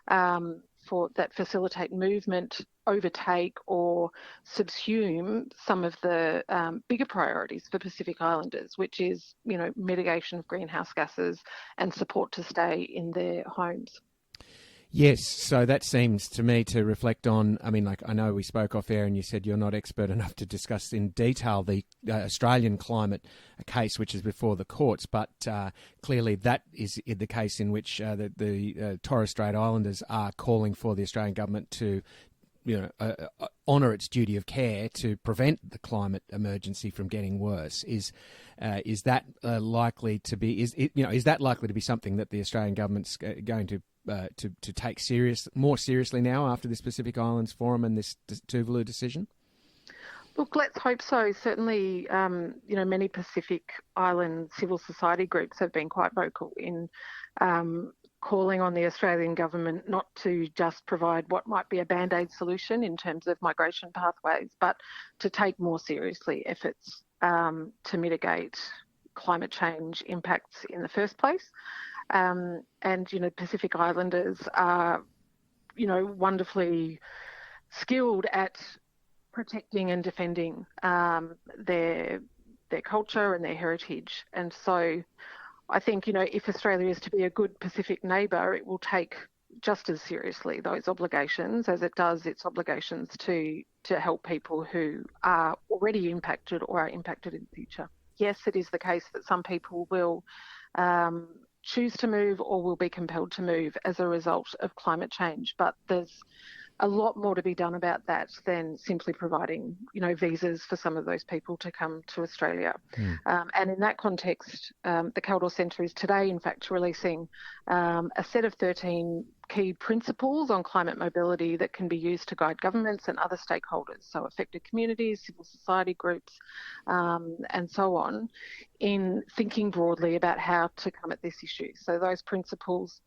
that facilitate movement, overtake or subsume some of the bigger priorities for Pacific Islanders, which is, mitigation of greenhouse gases and support to stay in their homes. Yes, so that seems to me to reflect on, I know we spoke off air and you said you're not expert enough to discuss in detail the Australian climate case, which is before the courts, but clearly that is the case in which the Torres Strait Islanders are calling for the Australian government to honour its duty of care to prevent the climate emergency from getting worse. Is that likely to be? Is that likely to be something that the Australian government's going to take more seriously now after this Pacific Islands Forum and this Tuvalu decision? Look, let's hope so. Certainly, many Pacific Island civil society groups have been quite vocal in calling on the Australian government not to just provide what might be a band-aid solution in terms of migration pathways, but to take more seriously efforts to mitigate climate change impacts in the first place. And, Pacific Islanders are, wonderfully skilled at protecting and defending their culture and their heritage. And so I think, if Australia is to be a good Pacific neighbour, it will take just as seriously those obligations as it does its obligations to help people who are already impacted or are impacted in the future. Yes, it is the case that some people will choose to move or will be compelled to move as a result of climate change, but there's a lot more to be done about that than simply providing, visas for some of those people to come to Australia. And in that context, the Caldor Centre is today, in fact, releasing a set of 13 key principles on climate mobility that can be used to guide governments and other stakeholders, so affected communities, civil society groups, and so on, in thinking broadly about how to come at this issue. So those principles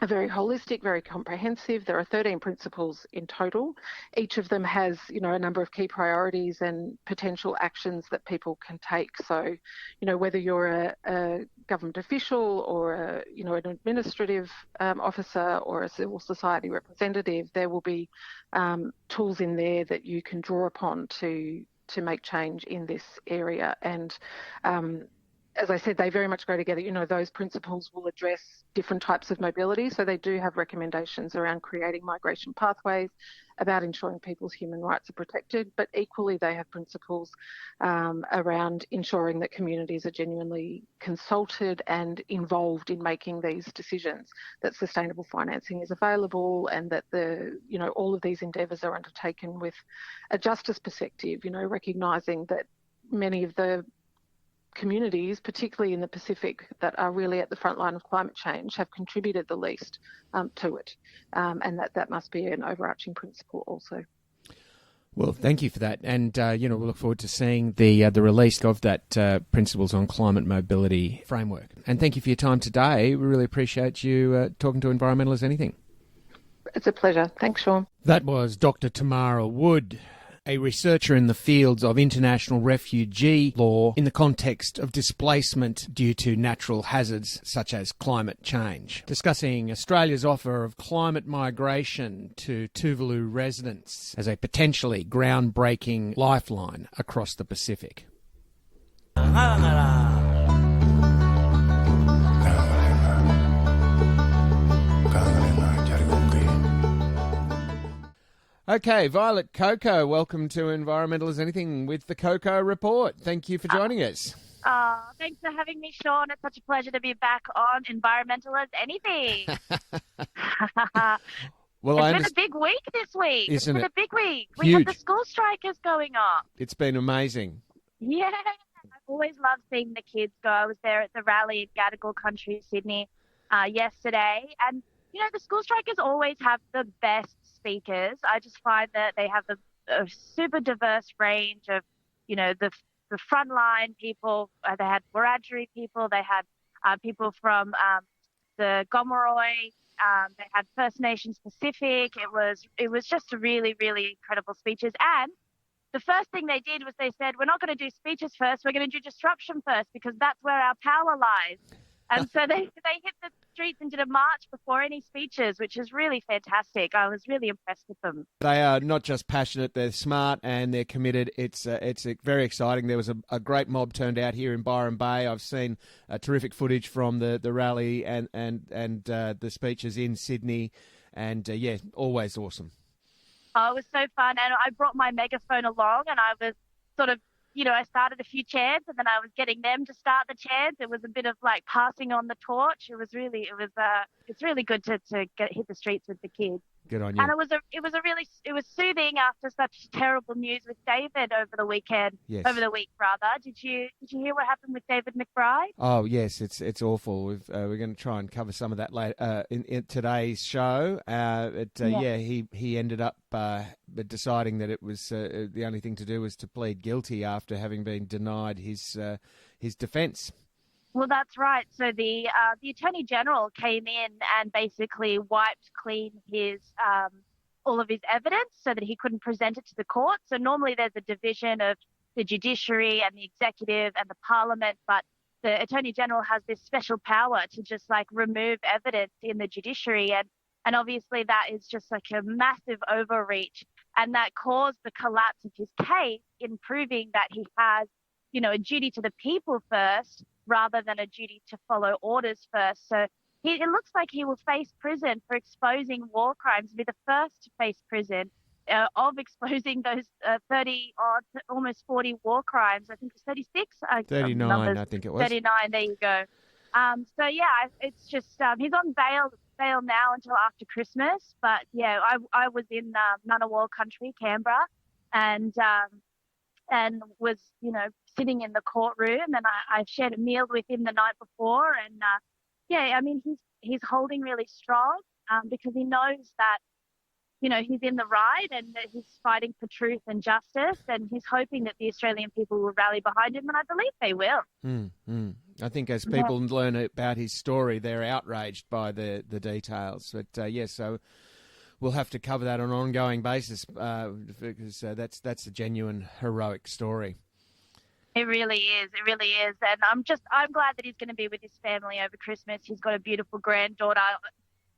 are very holistic, very comprehensive. There are 13 principles in total. Each of them has, a number of key priorities and potential actions that people can take. So, whether you're a government official or an administrative officer or a civil society representative, there will be tools in there that you can draw upon to make change in this area. And as I said, they very much go together. Those principles will address different types of mobility. So they do have recommendations around creating migration pathways, about ensuring people's human rights are protected, but equally they have principles around ensuring that communities are genuinely consulted and involved in making these decisions, that sustainable financing is available, and that all of these endeavours are undertaken with a justice perspective, recognising that many of the communities, particularly in the Pacific, that are really at the front line of climate change have contributed the least to it, and that must be an overarching principle also. Well, thank you for that, and we'll look forward to seeing the release of that Principles on Climate Mobility framework. And thank you for your time today. We really appreciate you talking to Environmental as Anything. It's a pleasure. Thanks, Sean. That was Dr. Tamara Wood, a researcher in the fields of international refugee law in the context of displacement due to natural hazards such as climate change, discussing Australia's offer of climate migration to Tuvalu residents as a potentially groundbreaking lifeline across the Pacific. Okay, Violet CoCo, welcome to Environmental as Anything with the CoCo Report. Thank you for joining us. Thanks for having me, Sean. It's such a pleasure to be back on Environmental as Anything. Well, it's been a big week this week. Isn't it's been it? a big week. Huge. We have the school strikers going on. It's been amazing. Yeah. I've always loved seeing the kids go. I was there at the rally in Gadigal Country, Sydney, yesterday. And, the school strikers always have the best speakers. I just find that they have a super diverse range of, the frontline people. They had Wiradjuri people. They had people from the Gomeroi. They had First Nations Pacific. It was just a really, really incredible speeches. And the first thing they did was they said, we're not going to do speeches first. We're going to do disruption first because that's where our power lies. And so they hit the streets and did a march before any speeches, which is really fantastic. I was really impressed with them. They are not just passionate, they're smart and they're committed. It's very exciting. There was a great mob turned out here in Byron Bay. I've seen terrific footage from the rally and the speeches in Sydney. And, always awesome. Oh, it was so fun. And I brought my megaphone along and I was sort of, I started a few chants and then I was getting them to start the chants. It was a bit of like passing on the torch. It's really good to hit the streets with the kids. Good on you. And it was soothing after such terrible news with David over the weekend. Yes. Over the week, rather. Did you hear what happened with David McBride? Oh yes, it's awful. We're going to try and cover some of that later in today's show. He ended up deciding that it was the only thing to do was to plead guilty after having been denied his defence. Well, that's right. So the Attorney General came in and basically wiped clean his all of his evidence so that he couldn't present it to the court. So normally there's a division of the judiciary and the executive and the parliament, but the Attorney General has this special power to just like remove evidence in the judiciary. And obviously that is just like a massive overreach. And that caused the collapse of his case in proving that he has, a duty to the people first, rather than a duty to follow orders first. So it looks like he will face prison for exposing war crimes, be the first to face prison of exposing those 30 or almost 40 war crimes. I think it's 36. 39, I think it was. 39, there you go. It's just he's on bail now until after Christmas. But yeah, I was in Ngunnawal country, Canberra, and was, sitting in the courtroom, and I shared a meal with him the night before. And he's holding really strong because he knows that he's in the right and that he's fighting for truth and justice, and he's hoping that the Australian people will rally behind him, and I believe they will. I think as people learn about his story, they're outraged by the details. But so we'll have to cover that on an ongoing basis because that's a genuine heroic story. It really is. It really is. And I'm glad that he's going to be with his family over Christmas. He's got a beautiful granddaughter.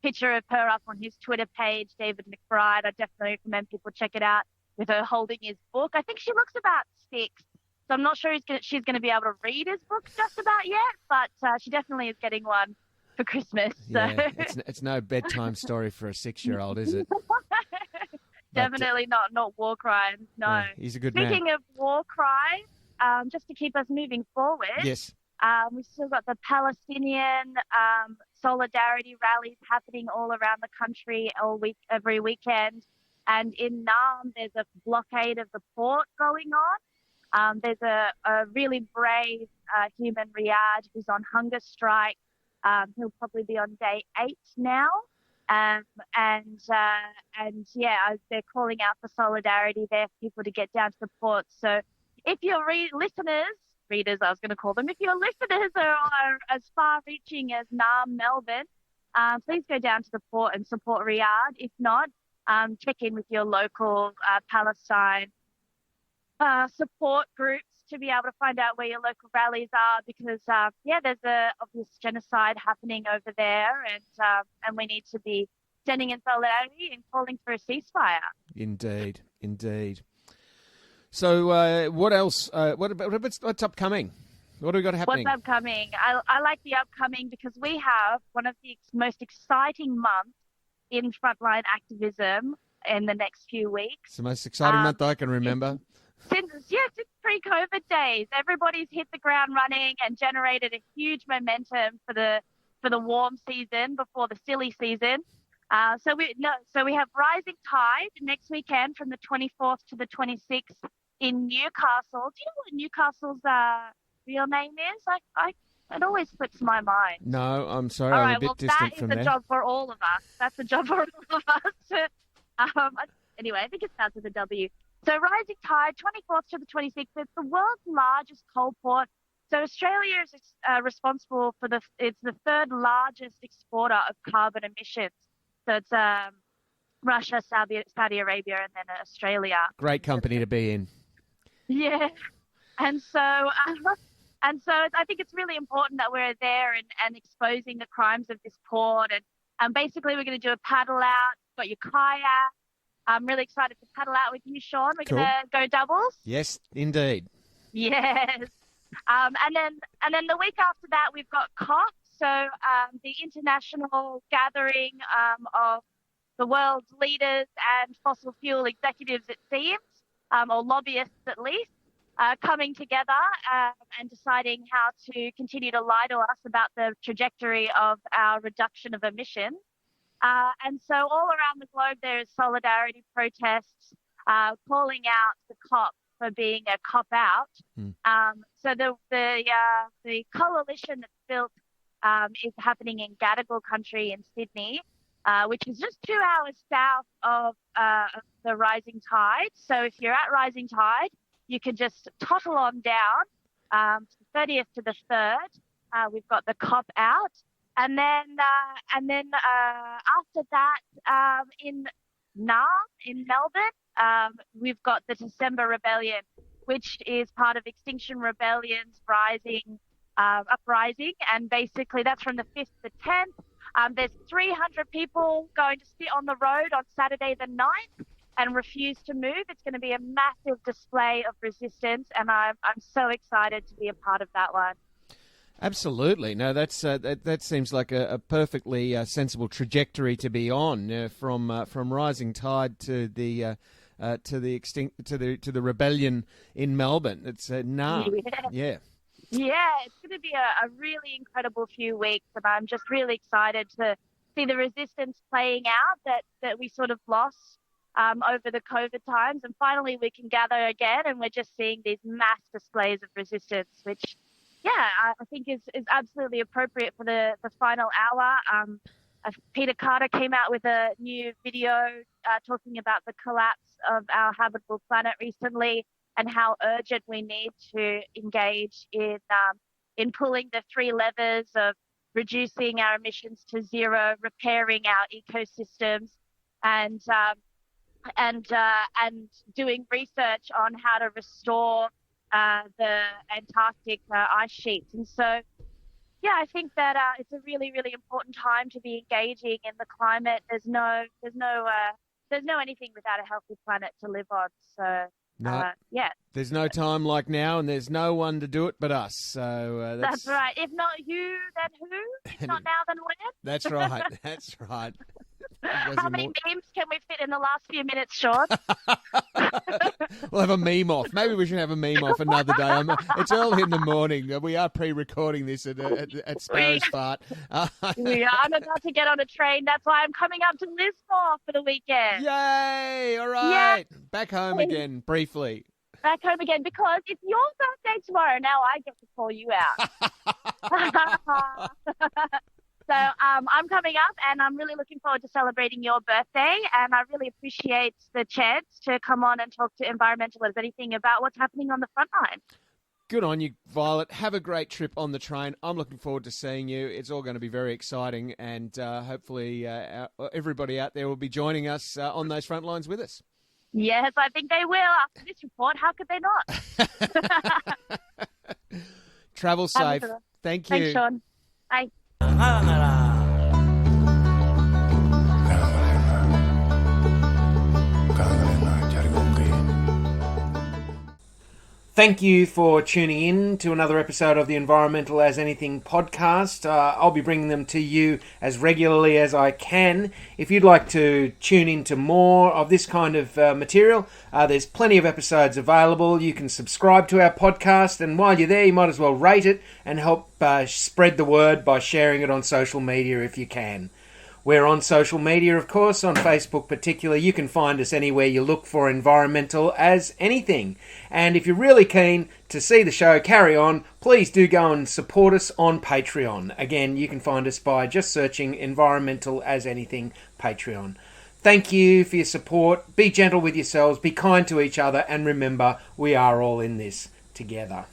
Picture of her up on his Twitter page, David McBride. I definitely recommend people check it out with her holding his book. I think she looks about 6, so I'm not sure she's going to be able to read his book just about yet, but she definitely is getting one for Christmas. So. Yeah, it's no bedtime story for a 6-year-old, is it? Definitely not war crimes, no. Yeah, he's a good man. Speaking of war crimes, just to keep us moving forward, yes. We've still got the Palestinian solidarity rallies happening all around the country every weekend. And in Naarm, there's a blockade of the port going on. There's a really brave human, Riyadh, who's on hunger strike. He'll probably be on day 8 now. They're calling out for solidarity there for people to get down to the port. So if your readers, I was going to call them, if your listeners are as far-reaching as Naarm, Melbourne, please go down to the port and support Riyadh. If not, check in with your local Palestine support groups to be able to find out where your local rallies are, because there's a obvious genocide happening over there, and we need to be standing in solidarity and calling for a ceasefire. Indeed. So what else? What's upcoming? What do we got happening? What's upcoming? I like the upcoming because we have one of the most exciting months in frontline activism in the next few weeks. It's the most exciting month I can remember. Since pre-COVID days, everybody's hit the ground running and generated a huge momentum for the warm season before the silly season. So we have Rising Tide next weekend from the 24th to the 26th in Newcastle. Do you know what Newcastle's real name is? It always slips my mind. No, I'm sorry, All I'm right, a bit distant from there. That is a job for all of us. That's a job for all of us. Anyway, I think it starts with a W. So Rising Tide, 24th to the 26th. It's the world's largest coal port. So Australia is responsible for it's the 3rd largest exporter of carbon emissions. So it's Russia, Saudi Arabia, and then Australia. Great company to be in. Yeah, and so I think it's really important that we're there and exposing the crimes of this port. And basically, we're going to do a paddle out. Got your kayak. I'm really excited to paddle out with you, Sean. We're going to go doubles. Yes, indeed. Yes. And then the week after that, we've got COP. So the international gathering of the world's leaders and fossil fuel executives, it seems, or lobbyists at least, coming together and deciding how to continue to lie to us about the trajectory of our reduction of emissions. And so all around the globe, there is solidarity protests calling out the COP for being a cop out. So the coalition that's built is happening in Gadigal country in Sydney, which is just 2 hours south of the Rising Tide. So if you're at Rising Tide, you can just toddle on down to the 30th to the 3rd. We've got the COP out. And then after that, in Naarm, in Melbourne, we've got the December Rebellion, which is part of Extinction Rebellion's uprising. And basically that's from the 5th to the 10th. There's 300 people going to sit on the road on Saturday the 9th and refuse to move. It's going to be a massive display of resistance, and I'm so excited to be a part of that one. Absolutely. No, that seems like a perfectly sensible trajectory to be on from Rising Tide to the rebellion in Melbourne. It's Naarm. Yeah. Yeah, it's going to be a really incredible few weeks, and I'm just really excited to see the resistance playing out that we sort of lost over the COVID times, and finally we can gather again, and we're just seeing these mass displays of resistance, which, I think is absolutely appropriate for the final hour. Peter Carter came out with a new video talking about the collapse of our habitable planet recently and how urgent we need to engage in pulling the 3 levers of reducing our emissions to zero, repairing our ecosystems, and doing research on how to restore the Antarctic ice sheets. And so, yeah, I think that it's a really, really important time to be engaging in the climate. There's no anything without a healthy planet to live on. So, yeah. There's no time like now, and there's no one to do it but us. So that's right. If not you, then who? If not now, then when? That's right. That's right. How many memes can we fit in the last few minutes, Sean? We'll have a meme off. Maybe we should have a meme off another day. It's early in the morning. We are pre-recording this at Sparrow's Fart. We are. I'm about to get on a train. That's why I'm coming up to Lismore for the weekend. Yay! All right. Yeah. Back home again, briefly. Back home again, because it's your birthday tomorrow. Now I get to call you out. So I'm coming up, and I'm really looking forward to celebrating your birthday, and I really appreciate the chance to come on and talk to Environmental as Anything about what's happening on the front line. Good on you, Violet. Have a great trip on the train. I'm looking forward to seeing you. It's all going to be very exciting, and hopefully everybody out there will be joining us on those front lines with us. Yes, I think they will. After this report, how could they not? Travel safe. Thank you. Thanks, Sean. Bye. Thank you for tuning in to another episode of the Environmental as Anything podcast. I'll be bringing them to you as regularly as I can. If you'd like to tune into more of this kind of material, there's plenty of episodes available. You can subscribe to our podcast, and while you're there, you might as well rate it and help spread the word by sharing it on social media if you can. We're on social media, of course, on Facebook particularly. You can find us anywhere you look for Environmental as Anything. And if you're really keen to see the show carry on, please do go and support us on Patreon. Again, you can find us by just searching Environmental as Anything Patreon. Thank you for your support. Be gentle with yourselves, be kind to each other, and remember, we are all in this together.